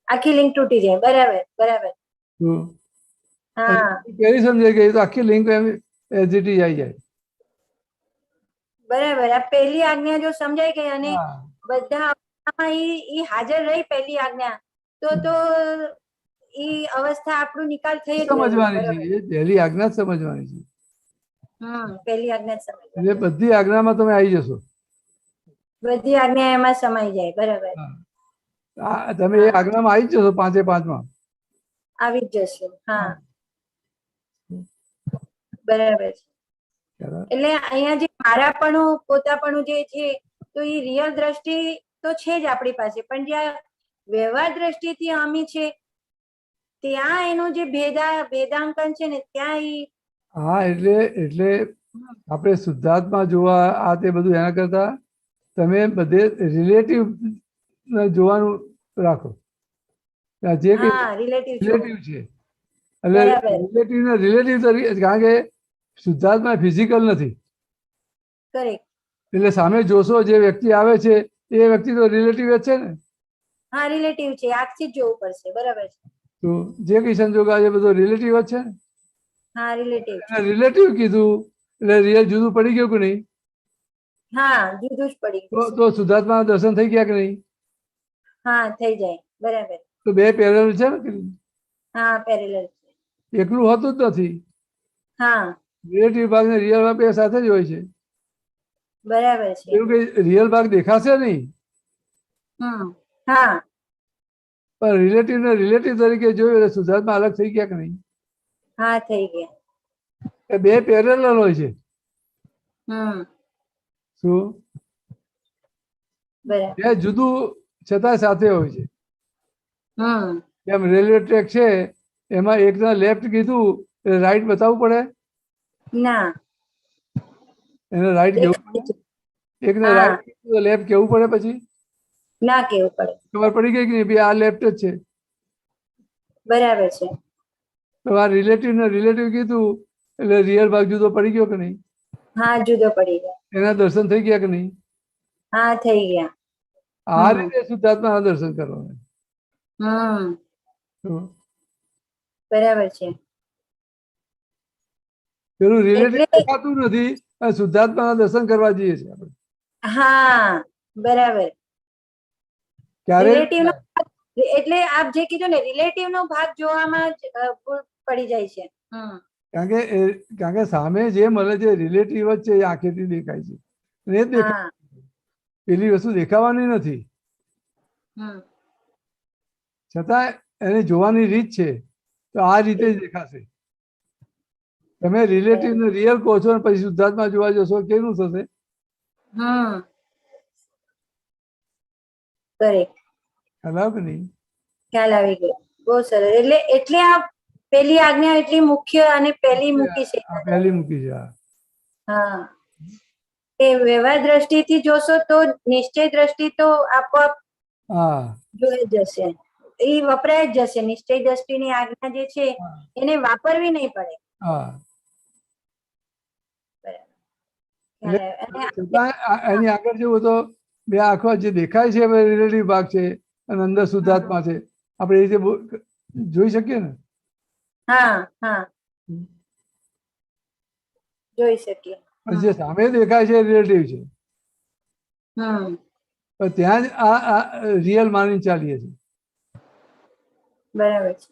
આખી લિંક તૂટી જાય. બરાબર. બરાબર. પેલી સમજાઈ ગઈ તો આખી લિંક એઝિટી આવી જાય. બરાબર. આ પહેલી આજ્ઞા જો સમજાઈ ગઈ અને બધા ઈ હાજર રહી પહેલી આજ્ઞા તો ઈ અવસ્થા આપણું નિકાલ થઈ સમજવાની છે. એ પહેલી આજ્ઞા જ સમજવાની છે. પહેલી આજ્ઞા સમજવાની. એટલે બધી આજ્ઞામાં તમે આવી જશો. બધી આજ્ઞા એમાં સમાઈ જાય. બરાબર. તમે એ આજ્ઞામાં આવી જ જશો, પાંચે પાંચમાં આવી જ જશો. હા, બરાબર છે. એટલે અહીંયા જે મારાપણું પોતાપણું જે છે તો એ રિયલ દ્રષ્ટિ તો છે જ આપણી પાસે, પણ જ્યાં વ્યવહાર દ્રષ્ટિથી અમી છે ત્યાં એનું જે ભેદાંકન છે ને ત્યાં હા, એટલે આપણે શુદ્ધાત્મા જોવા આ તે બધું એના કરતા તમે બધે રિલેટિવ જોવાનું રાખો. જે રિલેટિવ છે એટલે રિલેટિવ તરીકે, કારણ કે શુદ્ધાત્મા ફિઝિકલ નથી. એટલે સામે જોશો જે વ્યક્તિ આવે છે એ વ્યક્તિ તો રિલેટિવ જ છે ને. હા, રિલેટિવ છે. આખથી જ જોવું પડશે. બરાબર છે. તો જે કઈ સંજોગ આવે બધો રિલેટિવ જ છે ને. હા, રિલેટિવ. રિલેટિવ કીધું એટલે રિયલ જુદું પડી ગયું કે નહીં? હા, જુદું જ પડી ગયું. તો શુદ્ધાત્મા દર્શન થઈ ગયા કે નહીં? હા, થઈ જાય. બરાબર. તો બે પેરેલલ છે ને. હા, પેરેલલ છે. એકલું હોતું જ નથી. હા, રિલેટિવ ભાગ ને રિયલ ભાગ બે સાથે જ હોય છે. બરાબર છે. એવું કઈ રિયલ ભાગ દેખાશે નહીં. હા, પણ રિલેટિવ ને રિલેટિવ તરીકે જોયું એટલે શુદ્ધાત્મા અલગ થઈ ગયા કે નહીં? હા, થઈ ગયા. એ બે પેરેલલ હોય છે. શું બરાબર. બે જુદું છતાં સાથે હોય છે. જેમ રેલવે ટ્રેક છે એમાં એકને લેફ્ટ કીધું એટલે રાઈટ બતાવવું પડે, ના, એને રાઈટ કેવું પડે. એકને હા. રાઈટ કીધું તો લેફ્ટ કેવું પડે, પછી ના કેવું પડે. ખબર પડી ગઈ કે નહીં ભાઈ આ લેફ્ટ જ છે. બરાબર છે. તો આ રિલેટિવ ને રિલેટિવ કીધું એટલે રિયલ ભાગ જુદો પડી ગયો કે નહીં? હા, જુદો પડી ગયો. એના દર્શન થઈ ગયા કે નહીં? હા, થઈ ગયા. આ રીતે શુદ્ધાત્માના દર્શન કરવાના. તો બરાબર છે. પેલું રિલેટિવ એટલે- દેખાતું નથી અને શુદ્ધાત્માના દર્શન કરવા જઈએ છીએ આપણે. હા, બરાબર. ક્યારે રિલેટિવ નો એટલે આપ જે કીધું ને રિલેટિવ નો ભાગ જોવામાં જ ભૂલ પડી જાય છે. કારણ કે સામે જે મળે છે રિલેટિવ જ છે, એ આંખેથી દેખાય છે. અને એ જ દેખાય. પેલી વસ્તુ દેખાવાની નથી, છતાં એને જોવાની રીત છે. તો આ રીતે જ દેખાશે. તમે રિલેટિવ ને રિયલ કહો છો ને પછી શુદ્ધાત્મા જોવા જશો, કેવું થશે? ખ્યાલ આવે કે નહીં? ખ્યાલ આવી ગયો. બહુ સરસ. એટલે આ પેલી આજ્ઞા એટલી મુખ્ય અને પહેલી મૂકી છે. પહેલી મૂકી છે. હા, એ વ્યવહાર દ્રષ્ટિથી જોશો તો નિશ્ચય દ્રષ્ટિ તો આપોઆપ હા જોઈ જશે, એ વપરાય જ જશે. નિશ્ચય દ્રષ્ટિની આજ્ઞા જે છે એને વાપરવી નહીં પડે. હા, અને એની આગળ જેવું તો બે આંખો જે દેખાય છે રિલેટિવ ભાગ છે અને અંદર શુદ્ધાત્મા છે, આપણે એ રીતે જોઈ શકીએ ને. હા, હા, જોઈ શકીએ. જે સામે દેખાય છે રિલેટિવ છે, પણ ત્યાં જ આ રિયલ માની ચાલીએ છીએ. બરાબર છે.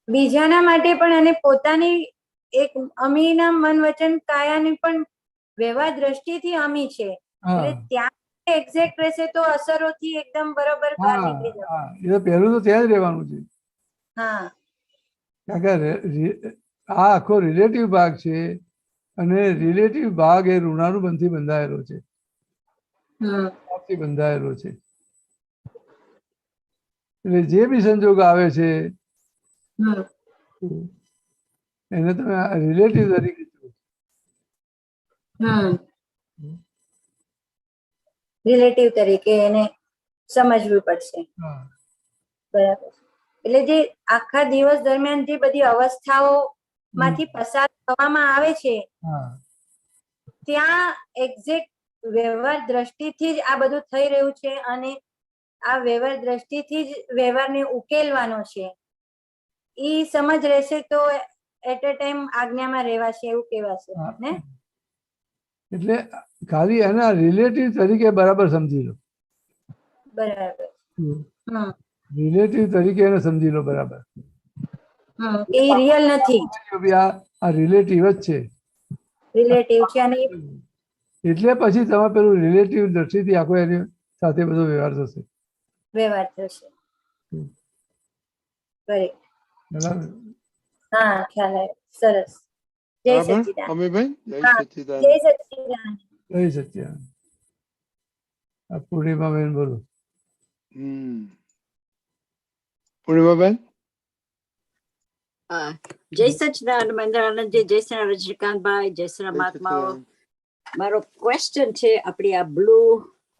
બીજાના માટે પણ અને પોતાની એક અમીના મન વચન કાયાની પણ વ્યવહાર દ્રષ્ટિથી અમી છે, એટલે ત્યાં એક્ઝેક્ટ રહેશે તો અસરોથી એકદમ બરોબર બહાર નીકળી જશે. એ તો પહેલું તો ત્યાં જ રહેવાનું છે. હા, કારણ કે આ આખો રિલેટિવ ભાગ છે અને રિલેટિવ ભાગ એ ઋણાનુબંધથી બંધાયેલો છે, બંધાયેલો છે. એટલે જે બી સંજોગ આવે છે એને તમે રિલેટિવ તરીકે રિલેટિવ તરીકે એને સમજવું પડશે. બરાબર. એટલે જે આખા દિવસ દરમિયાન જે બધી અવસ્થાઓ માંથી પસાર થવામાં આવે છે ત્યાં એક્ઝેક્ટ વ્યવહાર દ્રષ્ટિથી જ આ બધું થઈ રહ્યું છે અને આ વ્યવહાર દ્રષ્ટિથી જ વ્યવહારને ઉકેલવાનો છે. એ સમજ રહેશે તો એટ અ ટાઈમ આજ્ઞામાં રહેવાશે એવું કહેવાશે ને. એટલે ખાલી એના રિલેટિવ તરીકે બરાબર સમજી લો. બરાબર. રિલેટિવ તરીકે એને સમજી લો બરાબર. એ રિયલ નથી, આ રિલેટિવ જ છે. રિલેટિવ છે અને એટલે પછી તમે પેલું રિલેટિવ દ્રષ્ટિથી આખો એની સાથે બધો વ્યવહાર થશે. વ્યવહાર થશે. હા, ખ્યાલ આવ્યો. સરસ. જય સચ્ચિદાનંદ. અમીબેન, જય સચ્ચિદાનંદ. જય સચ્ચિદાનંદ. જય સચ્ચિદાનંદ. પૂર્ણિમાબેન બોલો. પૂર્ણિમાબેન. જય સચ્ચિદાનંદ મંદરાનંદજી, જય શ્રી રજનીકાંતભાઈ, જય શ્રી મહાત્માઓ. મારો ક્વેશ્ચન છે આપણી આ બ્લુ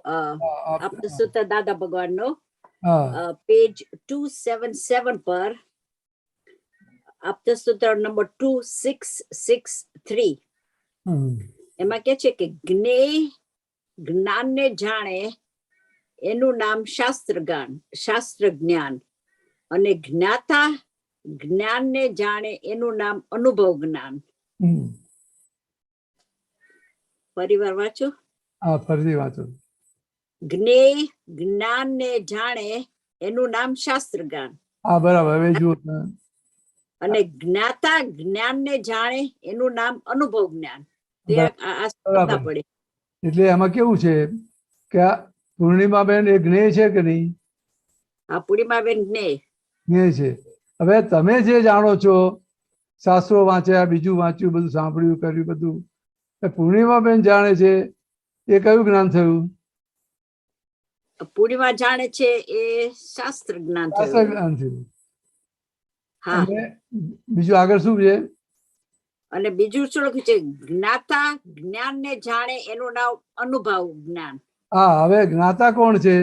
આપતસૂત્ર દાદા ભગવાનનો પેજ 277 પર આપતસૂત્ર નંબર 2663 એમાં કે છે કે જ્ઞાનને જાણે એનું નામ શાસ્ત્ર જ્ઞાન અને જ્ઞાતા જ્ઞાનને જાણે એનું નામ અનુભવ જ્ઞાન. પરિવાર વાંચો. હા, ફરીથી વાંચો. જ્ઞાનને જાણે એનું નામ શાસ્ત્ર જ્ઞાન. હા, બરાબર. હવે જુઓ. અને જ્ઞાતા જ્ઞાનને જાણે એનું નામ અનુભવ જ્ઞાન. પડે એટલે એમાં કેવું છે કે પૂર્ણિમાબેન એ જ્ઞેય છે કે નહીં? આ પૂર્ણિમાબેન જ્ઞેય છે. હવે તમે જે જાણો છો, શાસ્ત્રો વાંચ્યા, બીજું વાંચ્યું, બધું સાંભળ્યું, કર્યું બધું, પૂર્ણિમાબેન જાણે છે એ કયું જ્ઞાન થયું? પૂર્ણિમા જાણે છે એ શાસ્ત્ર જ્ઞાન શાસ્ત્ર થયું. જ્ઞાન થયું. હા, અને બીજું આગળ શું છે? અને બીજું શું લખ્યું છે? જ્ઞાતા જ્ઞાન ને જાણે એનું નામ અનુભવ જ્ઞાન. હા, હવે જ્ઞાતા કોણ છે?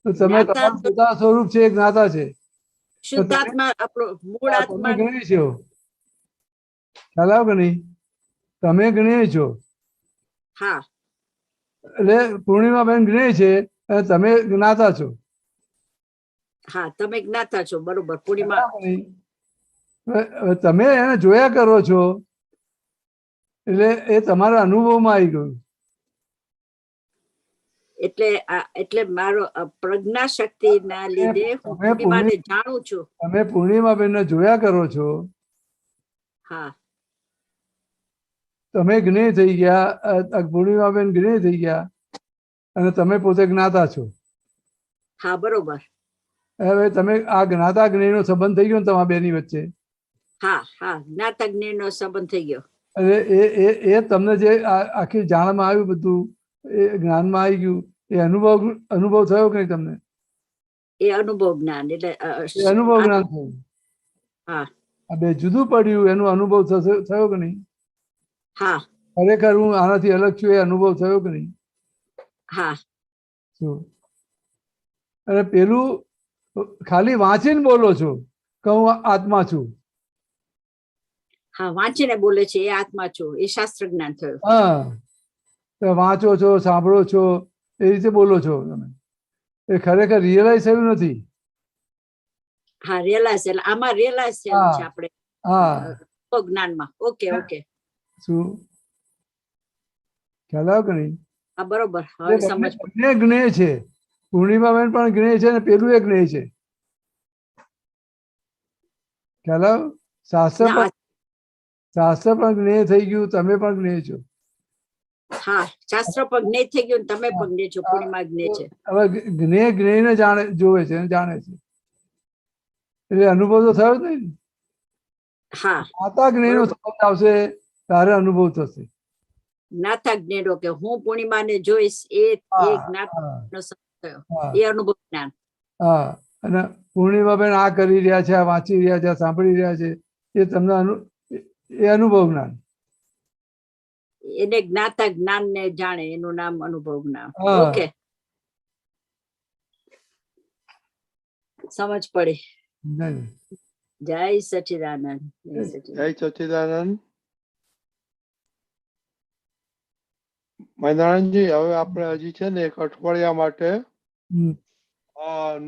તો તમે જ્ઞાતા તમારું પોતાનું સ્વરૂપ છે એ જ્ઞાતા છે. શુદ્ધાત્મા, આપણો મૂળ તમે આત્મા. જ્ઞેય છો, ખ્યાલ આવ્યો કે નહીં? તમે જ્ઞેય છો. હા, એટલે પૂર્ણિમાબેન જ્ઞેય છે અને તમે જ્ઞાતા છો. હા, તમે જ્ઞાતા છો, બરોબર. પૂર્ણિમા હવે તમે એને જોયા કરો છો એટલે એ તમારા અનુભવમાં આવી ગયું. એટલે મારો પ્રજ્ઞા શક્તિ ના લીધે હું પૂર્ણિમાને જાણું છું. તમે પૂર્ણિમાબેન ને જોયા કરો છો, હા, તમે જ્ઞેય થઈ ગયા, પૂર્ણિમાબેન જ્ઞેય થઈ ગયા અને તમે પોતે જ્ઞાતા છો. હા, બરોબર. હવે તમે આ જ્ઞાતા જ્ઞેયનો સંબંધ થઈ ગયો ને તમારા બેની વચ્ચે. હા, હા, જ્ઞાતા જ્ઞેય નો સંબંધ થઈ ગયો. એટલે એ તમને જે આખી જાણમાં આવ્યું, બધું એ જ્ઞાનમાં આવી ગયું, એ અનુભવ થયો કે નહીં તમને? એ અનુભવ જ્ઞાન એટલે એ અનુભવ જ્ઞાન થયું. હા, આ બે જુદું પડ્યું, એનો અનુભવ થયો કે નહીં? હા, ખરેખર હું આનાથી અલગ છું એ અનુભવ થયો કે નહીં? હા. શું? અને પેલું ખાલી વાંચીને બોલો છો કે હું આત્મા છું. હા, વાંચીને બોલે છે એ આત્મા છો, એ શાસ્ત્ર જ્ઞાન થયું. હા, વાંચો છો, સાંભળો છો, એ રીતે બોલો છો તમે. એ ખરેખર રિયલાઇઝ થયું નથી. હા, રિયલાઇઝ, એટલે આમાં રિયલાઇઝ થયેલું છે આપણે. હા, જ્ઞાનમાં. Okay, okay. શું ખ્યાલ આવ્યો કે નહીં? હા, બરોબર. હવે સમજ પડી. જ્ઞેય છે, પૂર્ણિમાબેન પણ જ્ઞેય છે ને પેલું એ જ્ઞેય છે. ખ્યાલ આવ્યો? શાસ્ત્ર પણ જ્ઞેય થઈ ગયું, તમે પણ જ્ઞેય છો. હા, શાસ્ત્ર પણ જ્ઞેય થઈ ગયું, તમે પણ જ્ઞેય છો. પૂર્ણિમા જ્ઞેય છે. હવે જ્ઞેયને જોવે છે, જાણે છે, એટલે અનુભવ તો થયો જ નહીં. હા, જ્ઞાતા જ્ઞેયનો સંબંધ આવશે ત્યારે અનુભવ થશે. જ્ઞાતા જ્ઞેય કે હું પૂર્ણિમાને જોઈશ એ જ્ઞાતાનો સંબંધ થયો, એ અનુભવ જ્ઞાન. હા, અને પૂર્ણિમાબેન આ કરી રહ્યા છે, આ વાંચી રહ્યા છે, આ સાંભળી રહ્યા છે, એ તમને એ અનુભવ જ્ઞાન. એને જ્ઞાતા જ્ઞાન ને જાણે એનું નામ અનુભવ જ્ઞાન. ઓકે, સમજ પડી. જય સચિદાનંદ. જય સચિદાનંદ. મહેન્દ્રજી, હવે આપણે હજી છે ને 1 અઠવાડિયા માટે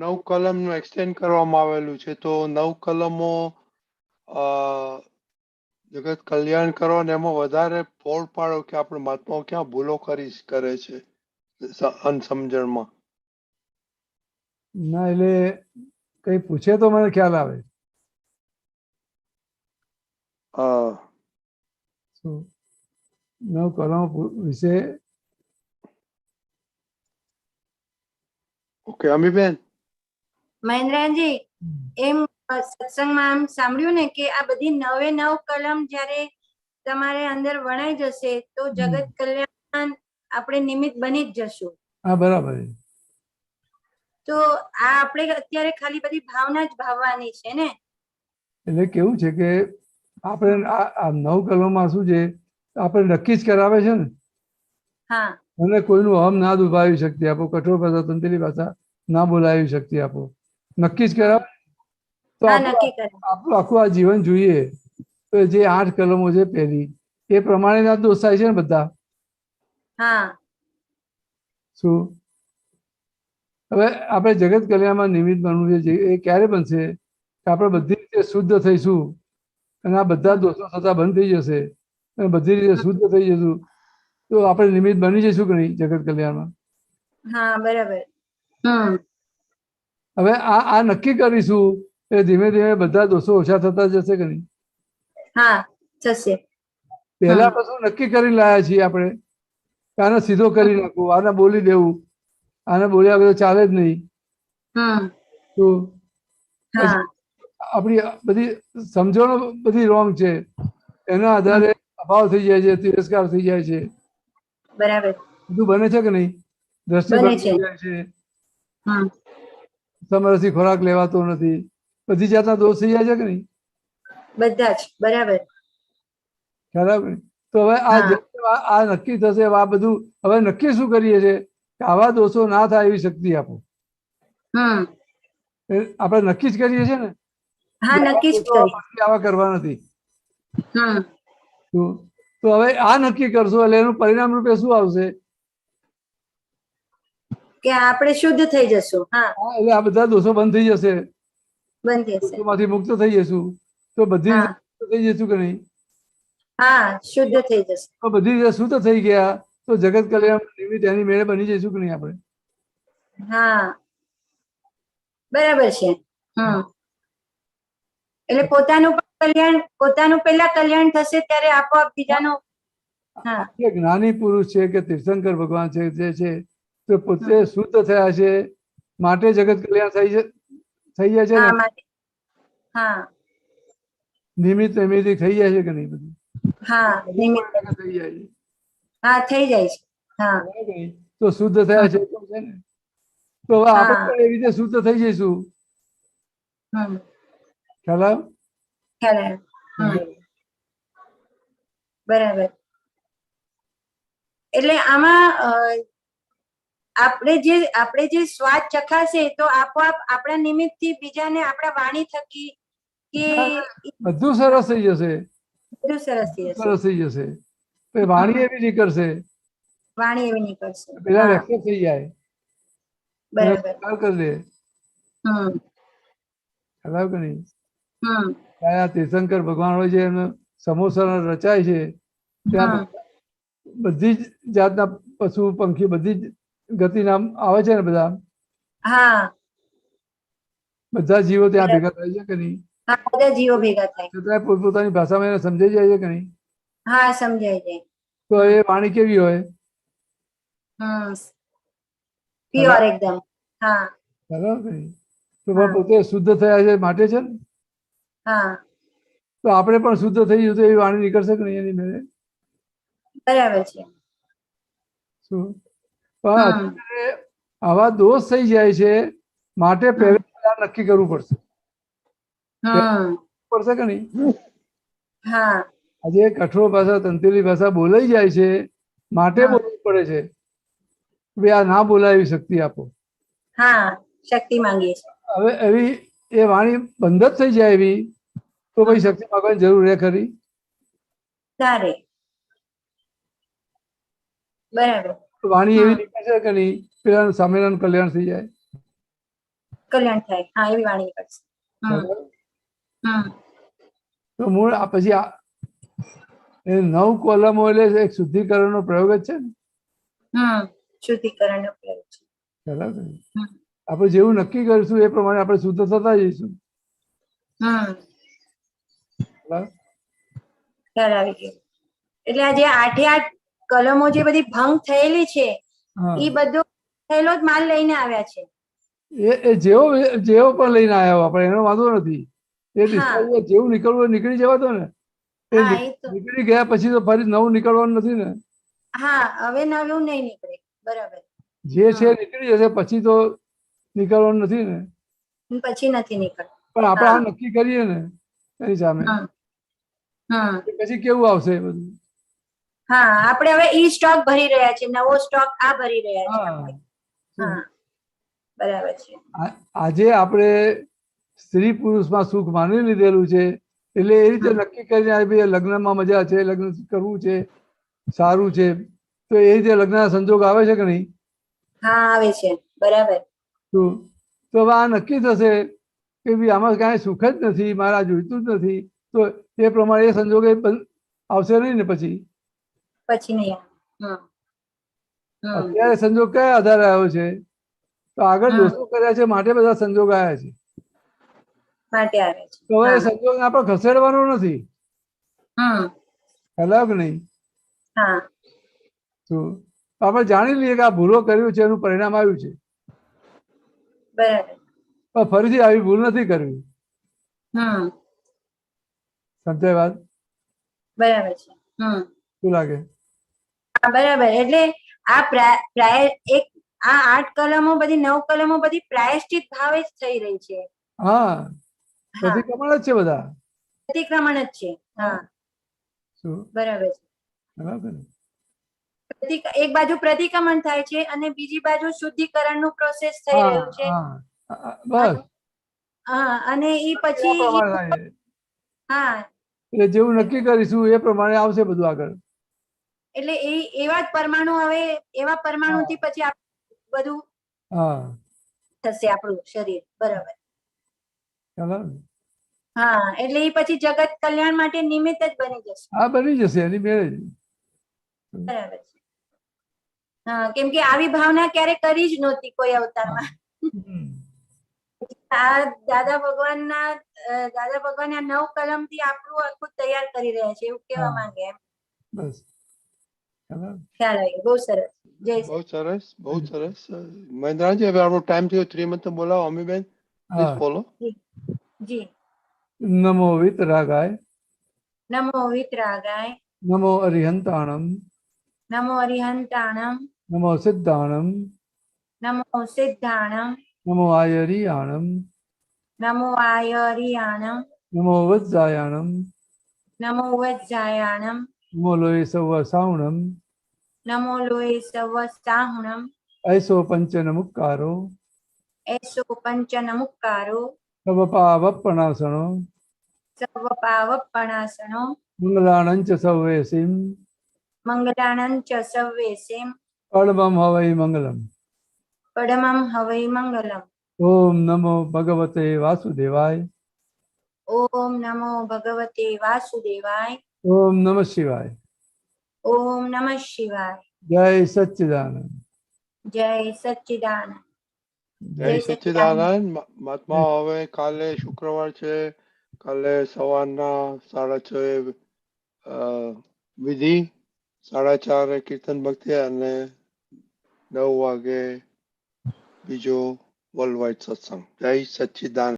9 કલમ નું એક્સટેન્ડ કરવામાં આવેલું છે. તો 9 કલમો જગત કલ્યાણ કરો ને એમાં વધારે ફોડ પાડો કે આપણે મહાત્માઓ ક્યાં ભૂલો કરે છે અનસમજણમાં. ના, એટલે કઈ પૂછે તો મને ખ્યાલ આવે. હા, 9 કલમો વિશે. ઓકે, અમીબેન. મહેન્દ્રજી, એમ સત્સંગમાં આમ સાંભળ્યું ને કે આ બધી 9 કલમ જ્યારે તમારે અંદર વણાઈ જશે તો જગત કલ્યાણ આપણે નિમિત્ત બની જ જશું. હા, બરાબર. તો આ આપણે અત્યારે ખાલી બધી ભાવના જ ભાવવાની છે ને. એટલે કેવું છે કે આપણે આ 9 કલમમાં શું છે, આપણે નક્કી જ કરાવે છે ને. હા, અને કોઈનું અહમ ના દુભાવી શક્તિ આપો, કઠોર ભાષા, તંત્રી ભાષા ના બોલાવી શક્તિ આપો, નક્કી જ કરાવે. તો આપણું આખું આ જીવન જોઈએ તો જે 8 કલમો છે પહેલી એ પ્રમાણેના દોષ થાય છે ને બધા. હા, શું હવે આપણે જગત કલ્યાણમાં નિમિત્ત બનવું છે, એ ક્યારે બનશે કે આપણે બધી રીતે શુદ્ધ થઈશું અને આ બધા દોષો થતા બંધ થઈ જશે અને બધી રીતે શુદ્ધ થઈ જશું તો આપણે નિમિત્ત બની જઈશું કે નહીં જગત કલ્યાણમાં? હા, બરાબર. હવે આ નક્કી કરીશું એટલે ધીમે ધીમે બધા દોષો ઓછા થતા જશે કે નહીં? હા, થશે. પહેલા પછી નક્કી કરી લાયા છીએ આપણે, આને સીધો કરી નાખવું, આને બોલી દેવું, આને બોલ્યા વગર ચાલે જ નહીં. આપણી બધી સમજણો બધી રોંગ છે, એના આધારે અભાવ થઈ જાય છે, તિરસ્કાર થઈ જાય છે, બરાબર બધું બને છે કે નહીં? દ્રષ્ટિભંગ થઈ જાય છે, સમરસી ખોરાક લેવાતો નથી, બધી જાતના દોષ થઈ જાય છે કે નહીં? બધા જ બરાબર. ખરાબ. તો હવે આ નક્કી થશે, આ બધું હવે નક્કી શું કરીએ છીએ કે આવા દોષો ના થાય એવી શક્તિ આપો. આપણે નક્કી જ કરીએ છીએ ને? હા, નક્કી જ કરીએ. આવા કરવા નથી. તો હવે આ નક્કી કરશો એટલે એનું પરિણામ રૂપે શું આવશે? કે આપણે શુદ્ધ થઈ જશું. હા, એટલે આ બધા દોષો બંધ થઈ જશે, બંધ થશે, માંથી મુક્ત થઈ જશું. તો બધી થઈ જશું કે નહીં? હા, શુદ્ધ થઈ જશે. તો બધી રીતે શુદ્ધ થઈ ગયા તો જગત કલ્યાણ નિમિત્ત એની મેળે બની જઈશું કે નહીં આપણે? હા, બરાબર છે. એટલે પોતાનું કલ્યાણ, પોતાનું પહેલા કલ્યાણ થશે ત્યારે આપોઆપ બીજાનું. હા, જ્ઞાની પુરુષ છે કે તીર્થંકર ભગવાન છે જે છે તો પોતે શુદ્ધ થયા છે માટે જગત કલ્યાણ થઈ જાય છે ને? હા, નિમિત્ત નિમિત્ત થઈ જાય છે કે નહીં બધું? હા, નિમિત્ત થઈ જાય છે. હા, થઈ જાય છે. હા, તો શુદ્ધ થયા છે ને? તો હવે આપણે એ રીતે શુદ્ધ થઈ જઈશું. ખ્યાલ આવ્યો? ખ્યાલ આવ્યો. બરાબર. એટલે આમાં આપણે જે સ્વાદ ચખાશે તો આપોઆપ આપણા નિમિત્તથી બીજાને આપણા વાણી થકી કે બધું સરસ થઈ જશે. બધું સરસ થઈ જશે. સરસ થઈ જશે. વાણી એવી નીકળશે, વાણી એવી નીકળશે, પેલા એક્સેપ્ટ થઈ જાય. બરાબર. કરી દે. ખ્યાલ કે નહીં? આ તીર્થંકર ભગવાન હોય છે એનો સમોસા રચાય છે ત્યાં બધી જ જાતના પશુ પંખી બધી જ ગતિના આવે છે ને બધા. હા, બધા જીવો ત્યાં ભેગા થાય છે કે નહીં? હા, બધા જીવો ભેગા થાય. છતાં પોતપોતાની ભાષામાં એને સમજાઈ જાય છે કે નહીં? હા, સમજાય જાય. તો એ વાણી કેવી હોય? પ્યોર એકદમ. હા, બરાબર. તો પોતે શુદ્ધ થયા છે માટે છે ને? હા, તો આપણે પણ શુદ્ધ થઈ જશું એવી વાણી નીકળશે કે નહીં એની મેળે? બરાબર છે. શું પણ આવા દોષ થઈ જાય છે માટે પહેલા નક્કી કરવું પડશે. પડશે કે નહીં? હા, આજે કઠોળ ભાષા તંત્રી ભાષા બોલાઈ જાય છે માટે બોલવું પડે છે. ભાઈ આ ના બોલાય એવી શક્તિ આપો. હા, શક્તિ માંગીએ છીએ. હવે એવી એ વાણી બંધ જ થઈ જાય એવી તો પછી શક્તિ માંગવાની જરૂર રહે ખરી? તારે બરાબર. વાણી એવી નીકળશે કે નહીં પેલા સામેનું કલ્યાણ થઈ જાય? કલ્યાણ થાય. હા, એવી વાણી નીકળશે. તો મૂળ પછી એ 9 કોલમો એટલે એક શુદ્ધિકરણનો પ્રયોગ જ છે ને? શુદ્ધિકરણનો પ્રયોગ છે. બરાબર. આપણે જેવું નક્કી કરીશું એ પ્રમાણે આપણે શુદ્ધ થતા જઈશું. ખ્યાલ આવી ગયો. એટલે આ જે 8 કલમો જે બધી ભંગ થયેલી છે એ બધો થયેલો જ માલ લઈને આવ્યા છે. એ જેવો પણ લઈને આવ્યા આપણે એનો વાંધો નથી. એ જેવું નીકળવું નીકળી જવાતો ને? એ નીકળી ગયા પછી તો ફરી નવું નીકળવાનું નથી ને? હા, હવે નવું નહીં નીકળે. બરાબર. જે છે નીકળી જશે પછી તો નીકળવાનું નથી ને? પછી નથી નીકળતું. પણ આપણે આ નક્કી કરીએ ને એની સામે પછી કેવું આવશે બધું? હા, આપણે હવે ઈ સ્ટોક ભરી રહ્યા છે, નવો સ્ટોક આ ભરી રહ્યા છે. હા, બરાબર છે. આજે આપણે સ્ત્રી પુરુષમાં સુખ માની લીધેલું છે એટલે એ રીતે નક્કી કરીને ભાઈ લગ્નમાં મજા છે, લગ્ન કરવું છે, સારું છે, તો એ રીતે લગ્નના સંજોગ આવે છે કે નહીં? હા, આવે છે. બરાબર. તો હવે આ નક્કી થશે કે ભાઈ આમાં કાંઈ સુખ જ નથી, મારા જોઈતું જ નથી, તો એ પ્રમાણે એ સંજોગે આવશે નહીં ને પછી નહીં. અત્યારે સંજોગ કયા આધારે આવ્યો છે? તો આગળ દોષો કર્યા છે માટે બધા સંજોગ આવ્યા છે. માટે આવે છે. તો હવે સંજોગને આપણે ખસેડવાનો નથી. ખ્યાલ આવ્યો કે નહીં? હા, તો આપણે જાણી લઈએ કે આ ભૂલો કર્યું છે એનું પરિણામ આવ્યું છે. બરાબર. પણ ફરીથી આવી ભૂલ નથી કરવી. સમજાય વાત? બરાબર છે. શું લાગે? હા, બરાબર. એટલે આ પ્રાય એક આ 8 કલમો બધી 9 કલમો બધી પ્રાયશ્ચિત ભાવે જ થઈ રહી છે. હા, પ્રતિક્રમણ જ છે બધા. પ્રતિક્રમણ જ છે. હા, શું? બરાબર છે. બરાબર. એક બાજુ પ્રતિક્રમણ થાય છે અને બીજી બાજુ શુદ્ધિકરણનું પ્રોસેસ થઈ રહ્યું છે. બસ. હા, અને ઈ પછી હા, એટલે જેવું નક્કી કરીશું એ પ્રમાણે આવશે બધું આગળ. એટલે એવા જ પરમાણુ હવે એવા પરમાણુથી પછી બધું થશે આપણું શરીર. બરાબર. હા, એટલે એ પછી જગત કલ્યાણ માટે નિમિત્ત જ બની જશે. હા, બની જશે એની મેળે જ. બરાબર છે. હા, કેમ કે આવી ભાવના ક્યારે કરી જ નહોતી કોઈ અવતારમાં. આ દાદા ભગવાનના 9 કલમથી આપણું આખું તૈયાર કરી રહ્યા છે એવું કહેવા માંગે એમ. બસ. ખ્યાલ આવ્યો. બહુ સરસ. જય બહુ સરસ, બહુ સરસ. મહેન્દ્રજી, હવે આપણો ટાઈમ થયો. 3 મંત્ર બોલાવો. અમીબેન, પ્લીઝ ફોલો. જી. નમો વિતરાગાય. નમો વિતરાગાય. નમો અરિહંતાણમ. નમો અરિહંતાણમ. નમો સિદ્ધાણમ. નમો સિદ્ધાણમ. નમો આયરિયાણમ. નમો આયરિયાણમ. નમો વજ્જાયાણમ. નમો વજ્જાયાણમ. નમો લોય સવ સાવણમ. નમો લોય સવ સાહુણમ. ऐसो पंचन मुक्कारो. ऐसो पंचन मुक्कारो. सब पावपणासनो. सब पावपणासनो. मंगलानंच सव्वेसिम. मंगलानंच सव्वेसिम. परमं हवै मंगलम. परमं हवै मंगलम. ओम नमो भगवते वासुदेवाय. ओम नमो भगवते वासुदेवाय. ओम नमः शिवाय. ओम नमः शिवाय. जय सच्चिदानंद. जय सच्चिदानंद. જય સચ્ચિદાનંદ. મહાત્મા, હવે કાલે શુક્રવાર છે. કાલે સવારના 6:30 વિધિ, 4:30 કીર્તન ભક્તિ અને 9 વાગે બીજો વર્લ્ડ વાઇડ સત્સંગ. જય સચ્ચિદાનંદ.